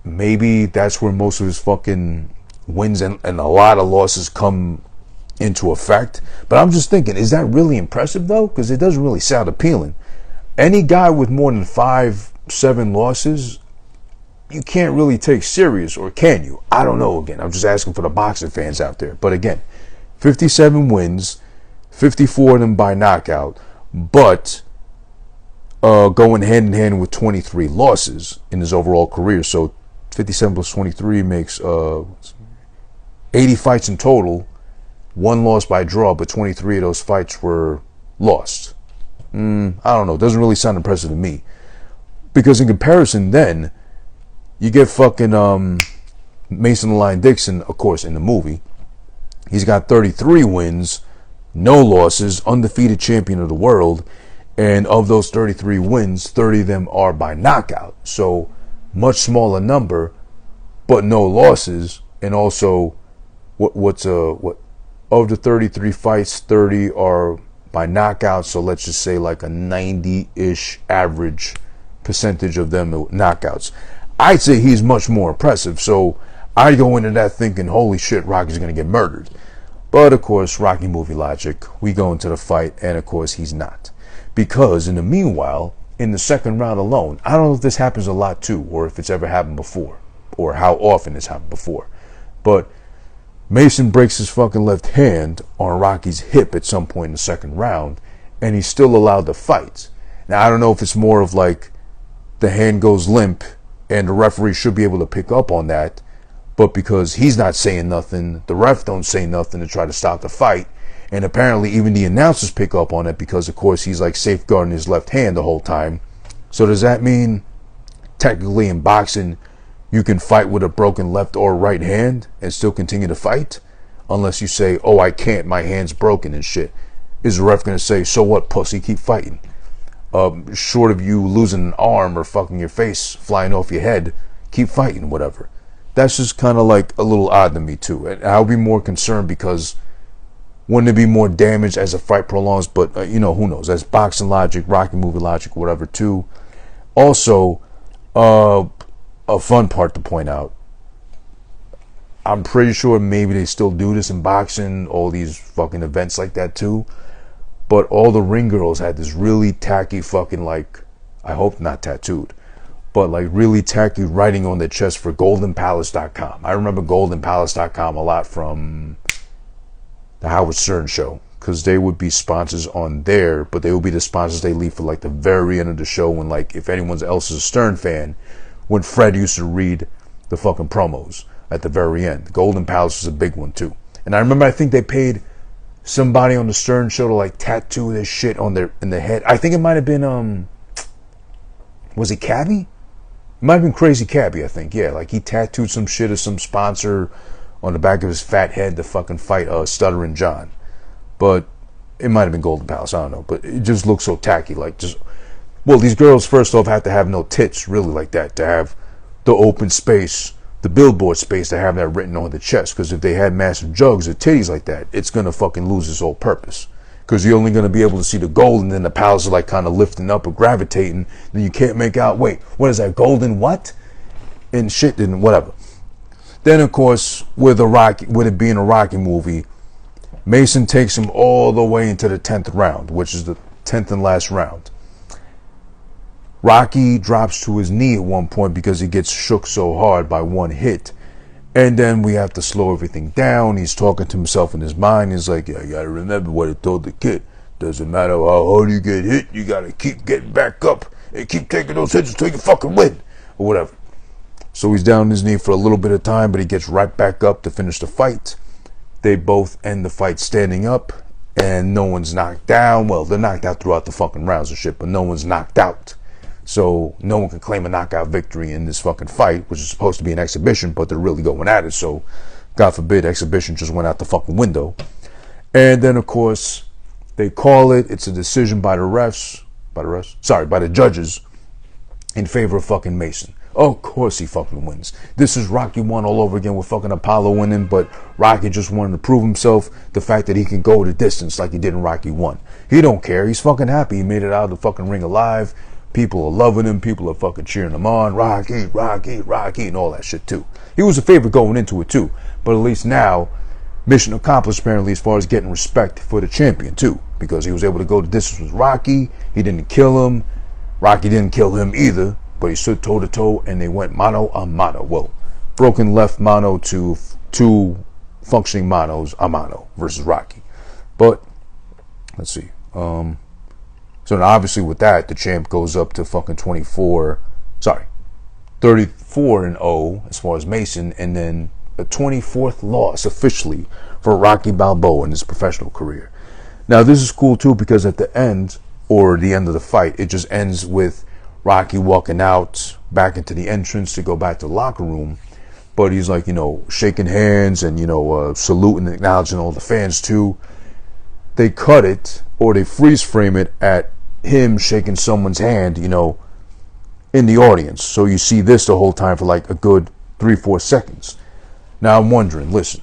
Maybe that's where most of his fucking wins and a lot of losses come into effect. But I'm just thinking, is that really impressive though? Because it doesn't really sound appealing. Any guy with more than 5-7 losses, you can't really take serious, or can you? I don't know. Again, I'm just asking for the boxing fans out there. But again, 57 wins, 54 of them by knockout, but going hand in hand with 23 losses in his overall career. So 57 plus 23 makes 80 fights in total, 1 loss by draw, but 23 of those fights were lost. I don't know. It doesn't really sound impressive to me. Because in comparison then, you get fucking Mason the Lion Dixon, of course, in the movie. He's got 33 wins, no losses, undefeated champion of the world. And of those 33 wins, 30 of them are by knockout. So much smaller number, but no losses. And also what of the 33 fights, 30 are by knockout. So let's just say like a 90-ish average percentage of them are knockouts. I'd say he's much more impressive. So I go into that thinking, holy shit, Rocky's going to get murdered. But of course, Rocky movie logic, we go into the fight, and of course he's not. Because in the meanwhile, in the second round alone, I don't know if this happens a lot too, or if it's ever happened before, or how often it's happened before. But Mason breaks his fucking left hand on Rocky's hip at some point in the second round, and he's still allowed to fight. Now, I don't know if it's more of like the hand goes limp, and the referee should be able to pick up on that, but because he's not saying nothing, the ref don't say nothing to try to stop the fight, and apparently even the announcers pick up on it because, of course, he's like safeguarding his left hand the whole time. So does that mean technically in boxing you can fight with a broken left or right hand and still continue to fight? Unless you say, oh, I can't, my hand's broken and shit. Is the ref going to say, so what, pussy, keep fighting? Short of you losing an arm or fucking your face flying off your head, keep fighting, whatever. That's just kind of like a little odd to me too. And I'll be more concerned because wouldn't it be more damage as the fight prolongs? But who knows? That's boxing logic, Rocky movie logic, whatever too. Also, a fun part to point out, I'm pretty sure maybe they still do this in boxing, all these fucking events like that too. But all the ring girls had this really tacky fucking, like, I hope not tattooed, but like really tacky writing on their chest for goldenpalace.com. I remember goldenpalace.com a lot from the Howard Stern show, because they would be sponsors on there, but they would be the sponsors they leave for like the very end of the show when, like, if anyone else is a Stern fan, when Fred used to read the fucking promos at the very end. Golden Palace was a big one too. And I remember, I think they paid somebody on the Stern show to like tattoo this shit on in their head. I think it might have been was it Cabby? It might have been Crazy Cabby, I think. Yeah, like he tattooed some shit of some sponsor on the back of his fat head to fucking fight Stuttering John. But it might have been Golden Palace, I don't know. But it just looks so tacky. Like, just, well, these girls first off have to have no tits really like that, to have the open space, the billboard space, to have that written on the chest. Because if they had massive jugs or titties like that, it's gonna fucking lose its whole purpose. Because you're only gonna be able to see the gold, and then the palace are like kind of lifting up or gravitating. Then you can't make out, wait, what is that, golden what? And shit, and whatever. Then of course, with it being a Rocky movie, Mason takes him all the way into the 10th round, which is the 10th and last round. Rocky drops to his knee at one point because he gets shook so hard by one hit. And then we have to slow everything down. He's talking to himself in his mind. He's like, yeah, you gotta remember what he told the kid. Doesn't matter how hard you get hit, you gotta keep getting back up and keep taking those hits until you fucking win. Or whatever. So he's down on his knee for a little bit of time, but he gets right back up to finish the fight. They both end the fight standing up, and no one's knocked down. Well, they're knocked out throughout the fucking rounds and shit, but no one's knocked out. So no one can claim a knockout victory in this fucking fight, which is supposed to be an exhibition, but they're really going at it. So God forbid exhibition just went out the fucking window. And then of course they call it. It's a decision by the judges in favor of fucking Mason. Of course he fucking wins. This is Rocky 1 all over again with fucking Apollo winning, but Rocky just wanted to prove himself, the fact that he can go the distance like he did in Rocky 1. He don't care. He's fucking happy. He made it out of the fucking ring alive. People are loving him. People are fucking cheering him on. Rocky, Rocky, Rocky, and all that shit too. He was a favorite going into it too. But at least now, mission accomplished apparently as far as getting respect for the champion too. Because he was able to go the distance with Rocky. He didn't kill him. Rocky didn't kill him either. But he stood toe to toe and they went mano a mano. Well, broken left mano to two functioning manos a mano versus Rocky. But, let's see. So now obviously with that, the champ goes up to fucking 34-0 as far as Mason, and then a 24th loss officially for Rocky Balboa in his professional career. Now this is cool too, because at the end, or the end of the fight, it just ends with Rocky walking out back into the entrance to go back to the locker room. But he's like, shaking hands and, saluting and acknowledging all the fans too. They cut it, or they freeze frame it at him shaking someone's hand, in the audience. So you see this the whole time for like a good 3-4 seconds. Now I'm wondering, listen,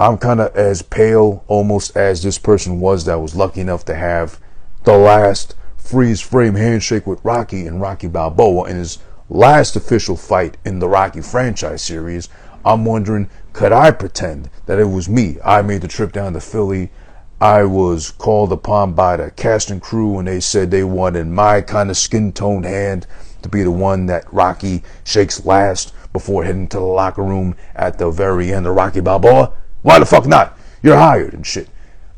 I'm kind of as pale almost as this person was that was lucky enough to have the last freeze frame handshake with Rocky and Rocky Balboa in his last official fight in the Rocky franchise series. I'm wondering, could I pretend that it was me? I made the trip down to Philly. I was called upon by the casting crew and they said they wanted my kind of skin toned hand to be the one that Rocky shakes last before heading to the locker room at the very end of Rocky Balboa. Why the fuck not? You're hired and shit.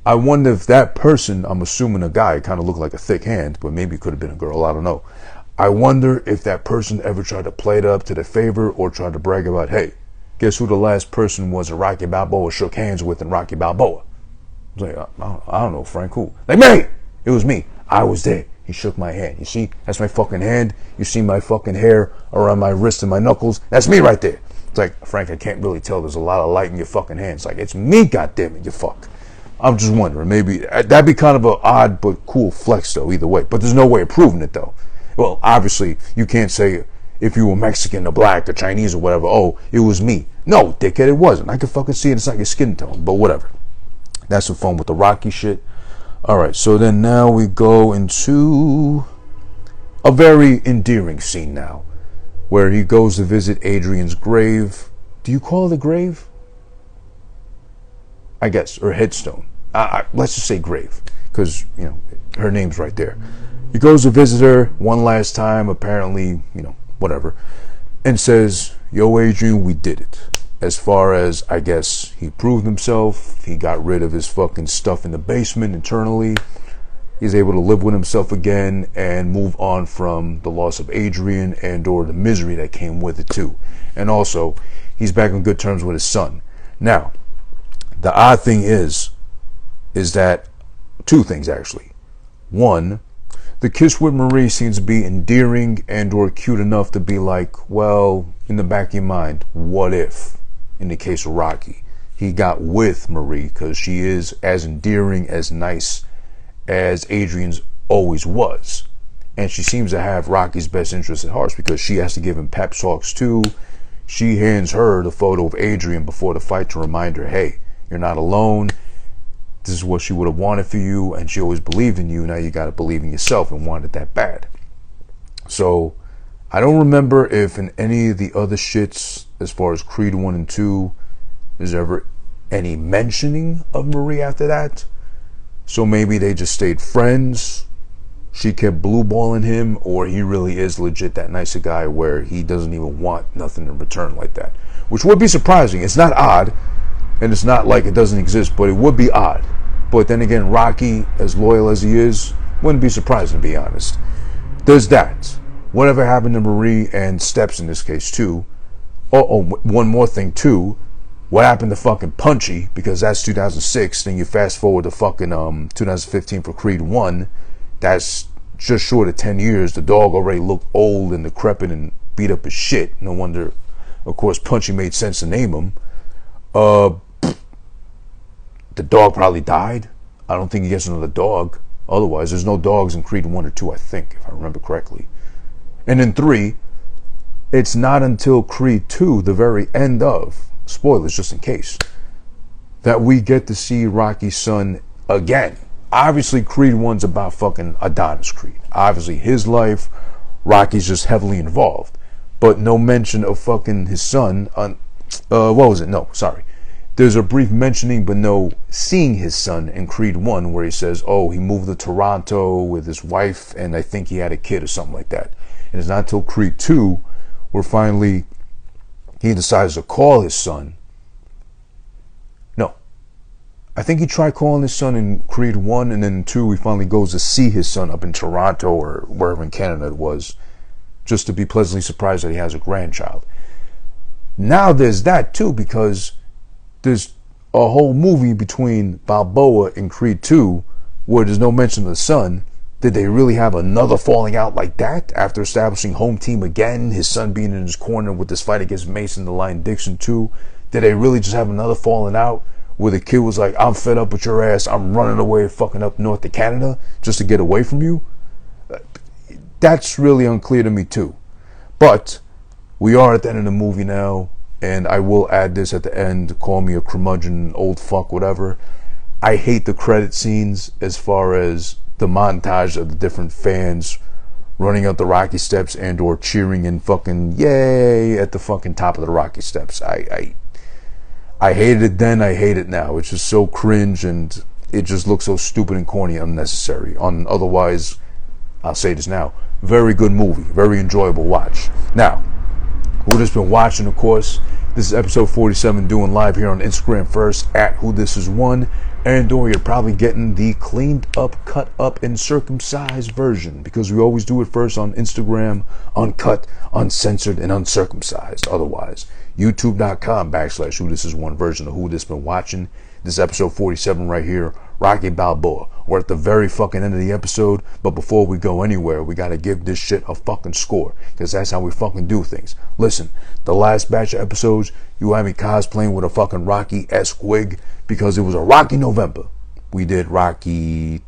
I wonder if that person, I'm assuming a guy, kind of looked like a thick hand, but maybe it could have been a girl, I don't know. I wonder if that person ever tried to play it up to their favor or tried to brag about, hey, guess who the last person was that Rocky Balboa shook hands with in Rocky Balboa? I was like, I don't know, Frank, who? Like, me! It was me. I was there. He shook my hand. You see? That's my fucking hand. You see my fucking hair around my wrist and my knuckles? That's me right there. It's like, Frank, I can't really tell. There's a lot of light in your fucking hands. Like, it's me, goddammit, you fuck. I'm just wondering. Maybe that'd be kind of an odd but cool flex, though, either way. But there's no way of proving it, though. Well, obviously, you can't say if you were Mexican or black or Chinese or whatever, oh, it was me. No, dickhead, it wasn't. I can fucking see it. It's not your skin tone, but whatever. That's some fun with the Rocky shit. All right, so then now we go into a very endearing scene now, where he goes to visit Adrian's grave. Do you call it a grave? I guess, or headstone. Let's just say grave, because, you know, her name's right there. He goes to visit her one last time, apparently, you know, whatever, and says, yo, Adrian, we did it. As far as, I guess, he proved himself, he got rid of his fucking stuff in the basement internally, he's able to live with himself again and move on from the loss of Adrian and or the misery that came with it too. And also, he's back on good terms with his son. Now, the odd thing is that two things actually. One, the kiss with Marie seems to be endearing and or cute enough to be like, well, in the back of your mind, what if, in the case of Rocky, he got with Marie, because she is as endearing, as nice as Adrian's always was. And she seems to have Rocky's best interest at heart, because she has to give him pep talks too. She hands her the photo of Adrian before the fight to remind her, hey, you're not alone. This is what she would have wanted for you, and she always believed in you. Now you got to believe in yourself and want it that bad. So I don't remember if in any of the other shits, as far as Creed 1 and 2, there's ever any mentioning of Marie after that. So maybe they just stayed friends. She kept blueballing him, or he really is legit that nice a guy where he doesn't even want nothing in return like that. Which would be surprising. It's not odd, and it's not like it doesn't exist, but it would be odd. But then again, Rocky, as loyal as he is, wouldn't be surprising, to be honest. There's that. Whatever happened to Marie and Steps in this case too. Oh, one more thing too. What happened to fucking Punchy? Because that's 2006. Then you fast forward to fucking 2015 for Creed 1. That's just short of 10 years. The dog already looked old and decrepit and beat up as shit. No wonder, of course, Punchy made sense to name him. The dog probably died. I don't think he gets another dog. Otherwise, there's no dogs in Creed 1 or 2, I think, if I remember correctly. And in 3, it's not until Creed 2, the very end of, spoilers just in case, that we get to see Rocky's son again. Obviously, Creed 1's about fucking Adonis Creed. Obviously, his life, Rocky's just heavily involved. But no mention of fucking his son. What was it? No, sorry. There's a brief mentioning, but no seeing his son in Creed 1, where he says, oh, he moved to Toronto with his wife, and I think he had a kid or something like that. And it's not until Creed 2 where finally he decides to call his son. No. I think he tried calling his son in Creed 1, and then in 2 he finally goes to see his son up in Toronto or wherever in Canada it was, just to be pleasantly surprised that he has a grandchild. Now there's that too, because there's a whole movie between Balboa and Creed 2 where there's no mention of the son. Did they really have another falling out like that after establishing home team again, his son being in his corner with this fight against Mason, the Lion Dixon 2? Did they really just have another falling out where the kid was like, I'm fed up with your ass, I'm running away fucking up north to Canada just to get away from you? That's really unclear to me too. But we are at the end of the movie now, and I will add this at the end, call me a curmudgeon, old fuck, whatever. I hate the credit scenes as far as the montage of the different fans running up the Rocky steps and or cheering and fucking yay at the fucking top of the Rocky steps. I hated it then, I hate it now. It's just so cringe, and it just looks so stupid and corny, unnecessary. Otherwise, I'll say this now, very good movie, very enjoyable watch. Now, who this been watching, of course, this is episode 47, doing live here on Instagram first, at Who This Is One, and or you're probably getting the cleaned up, cut up, and circumcised version, because we always do it first on Instagram, uncut, uncensored, and uncircumcised. Otherwise, youtube.com/Who This Is One version of Who This Been Watching. This is episode 47 right here, Rocky Balboa. We're at the very fucking end of the episode, but before we go anywhere, we gotta give this shit a fucking score, because that's how we fucking do things. Listen, the last batch of episodes, you had me cosplaying with a fucking Rocky-esque wig, because it was a Rocky November. We did Rocky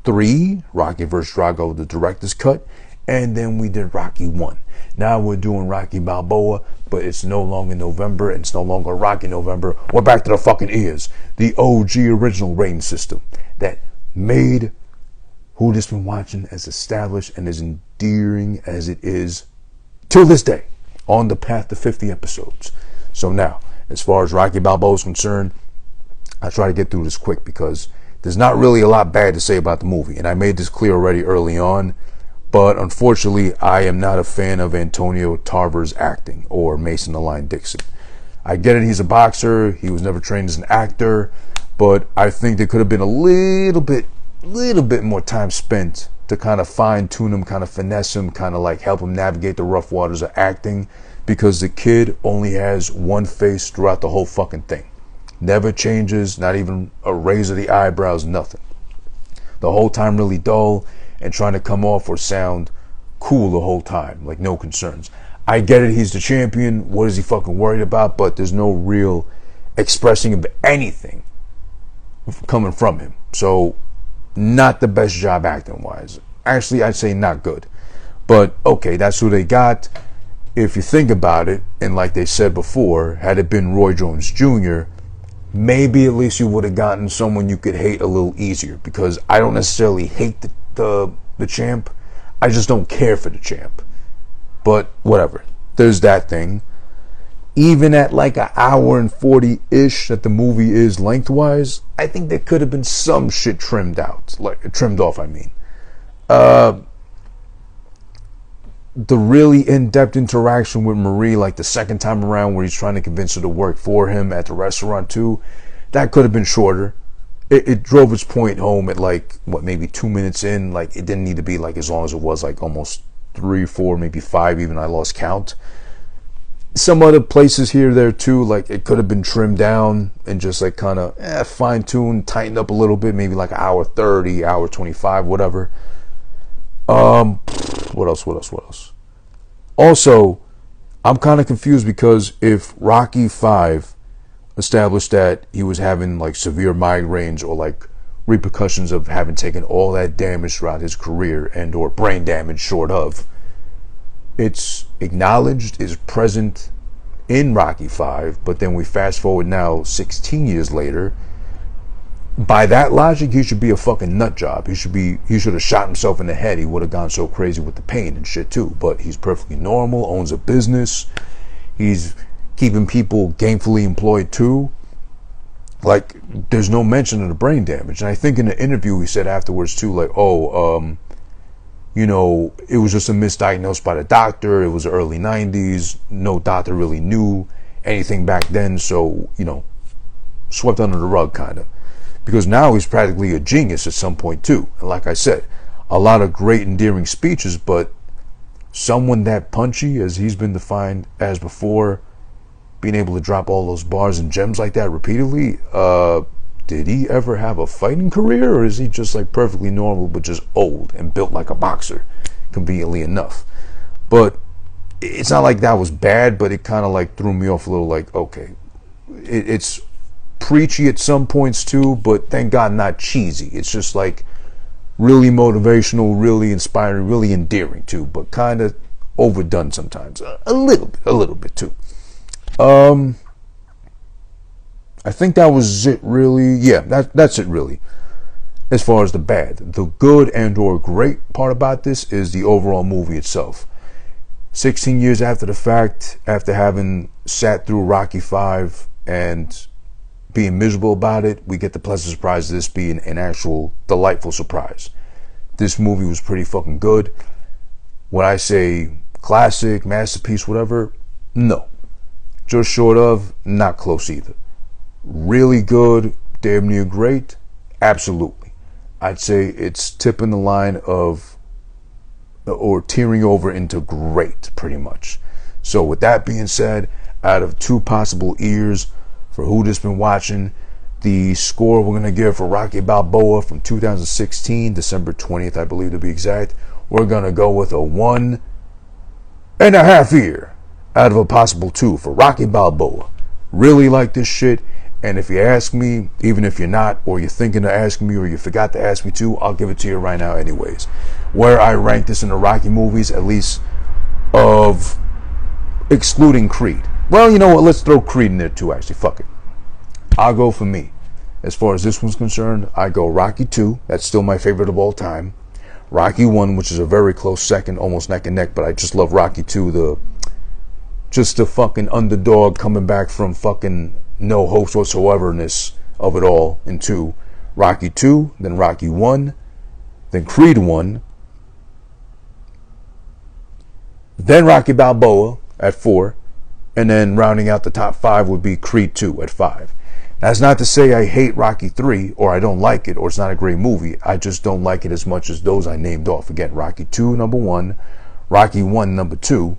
3, Rocky vs. Drago, the director's cut, and then we did Rocky 1. Now we're doing Rocky Balboa, but it's no longer November, and it's no longer Rocky November. We're back to the fucking ears. The OG original rating system that made Who This Been Watching as established and as endearing as it is till this day, on the path to 50 episodes. So now, as far as Rocky Balboa is concerned, I try to get through this quick because there's not really a lot bad to say about the movie, and I made this clear already early on. But unfortunately, I am not a fan of Antonio Tarver's acting, or Mason the Lion Dixon. I get it, he's a boxer, he was never trained as an actor, but I think there could have been a little bit more time spent to kind of fine tune him, kind of finesse him, kind of like help him navigate the rough waters of acting, because the kid only has one face throughout the whole fucking thing. Never changes, not even a raise of the eyebrows, nothing. The whole time really dull, and trying to come off or sound cool the whole time, like no concerns. I get it, he's the champion, what is he fucking worried about? But there's no real expressing of anything coming from him. So, not the best job acting wise. Actually, I'd say not good. But, okay, that's who they got. If you think about it, and like they said before, had it been Roy Jones Jr., maybe at least you would have gotten someone you could hate a little easier, because I don't necessarily hate the champ. I just don't care for the champ. But whatever, there's that thing. Even at like an hour and 40-ish that the movie is lengthwise, I think there could have been some shit trimmed off. I mean, the really in-depth interaction with Marie, like the second time around where he's trying to convince her to work for him at the restaurant too, that could have been shorter. It drove its point home at like, maybe 2 minutes in. Like, it didn't need to be like as long as it was, like almost 3, 4, maybe 5 even. I lost count. Some other places here, there too, like it could have been trimmed down and just like kind of fine-tuned, tightened up a little bit, maybe like an hour 30, hour 25, whatever. What else? Also, I'm kind of confused, because if Rocky 5 established that he was having like severe migraines or like repercussions of having taken all that damage throughout his career and or brain damage short of, it's acknowledged, is present in Rocky 5, but then we fast forward now 16 years later. By that logic, he should be a fucking nut job. He should have shot himself in the head. He would have gone so crazy with the pain and shit too. But he's perfectly normal, owns a business. He's keeping people gainfully employed too. Like, there's no mention of the brain damage. And I think in the interview he said afterwards too, like, it was just a misdiagnosed by the doctor. It was the early 90s. No doctor really knew anything back then. So, swept under the rug kind of. Because now he's practically a genius at some point too. And like I said, a lot of great endearing speeches, but someone that punchy as he's been defined as before, being able to drop all those bars and gems like that repeatedly, did he ever have a fighting career, or is he just like perfectly normal but just old and built like a boxer, conveniently enough? But it's not like that was bad, but it kind of like threw me off a little, like, okay, it's preachy at some points too, but thank God not cheesy. It's just like really motivational, really inspiring, really endearing too, but kind of overdone sometimes, a little bit too. I think that was it really. Yeah, that's it really. As far as the bad, the good and or great part about this is the overall movie itself. 16 years after the fact, after having sat through Rocky 5 and being miserable about it, we get the pleasant surprise of this being an actual delightful surprise. This movie was pretty fucking good. Would I say classic, masterpiece, whatever? No. Just short of, not close either. Really good, damn near great? Absolutely. I'd say it's tipping the line of, or tearing over into great, pretty much. So with that being said, out of two possible ears for who just been watching, the score we're going to give for Rocky Balboa from 2016, December 20th, I believe to be exact, we're going to go with a 1.5 ear out of a possible 2 for Rocky Balboa. Really like this shit. And if you ask me, even if you're not, or you're thinking to ask me, or you forgot to ask me to, I'll give it to you right now anyways. Where I rank this in the Rocky movies, at least of excluding Creed. Well, you know what? Let's throw Creed in there too, actually. Fuck it. I'll go for me. As far as this one's concerned, I go Rocky 2. That's still my favorite of all time. Rocky 1, which is a very close second, almost neck and neck, but I just love Rocky 2. Just the fucking underdog coming back from fucking no hopes whatsoever-ness of it all in 2. Rocky 2, then Rocky 1, then Creed 1, then Rocky Balboa at 4, and then rounding out the top 5 would be Creed 2 at 5. That's not to say I hate Rocky 3 or I don't like it or it's not a great movie. I just don't like it as much as those I named off. Again, Rocky 2 number 1, Rocky 1 number 2,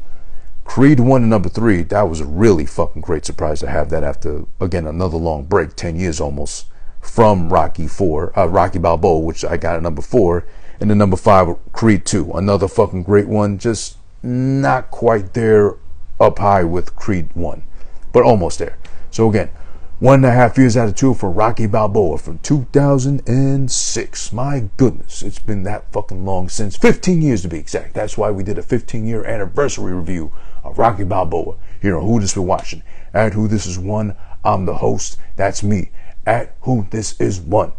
Creed 1 and number 3. That was a really fucking great surprise to have that after, again, another long break, 10 years almost, from Rocky Balboa, which I got at number 4, and then number 5, Creed 2. Another fucking great one, just not quite there up high with Creed 1, but almost there. So again, 1.5 years out of 2 for Rocky Balboa from 2006. My goodness, it's been that fucking long since. 15 years to be exact. That's why we did a 15-year anniversary review of Rocky Balboa here on Who This Been Watching. At Who This Is One, I'm the host. That's me. At Who This Is One.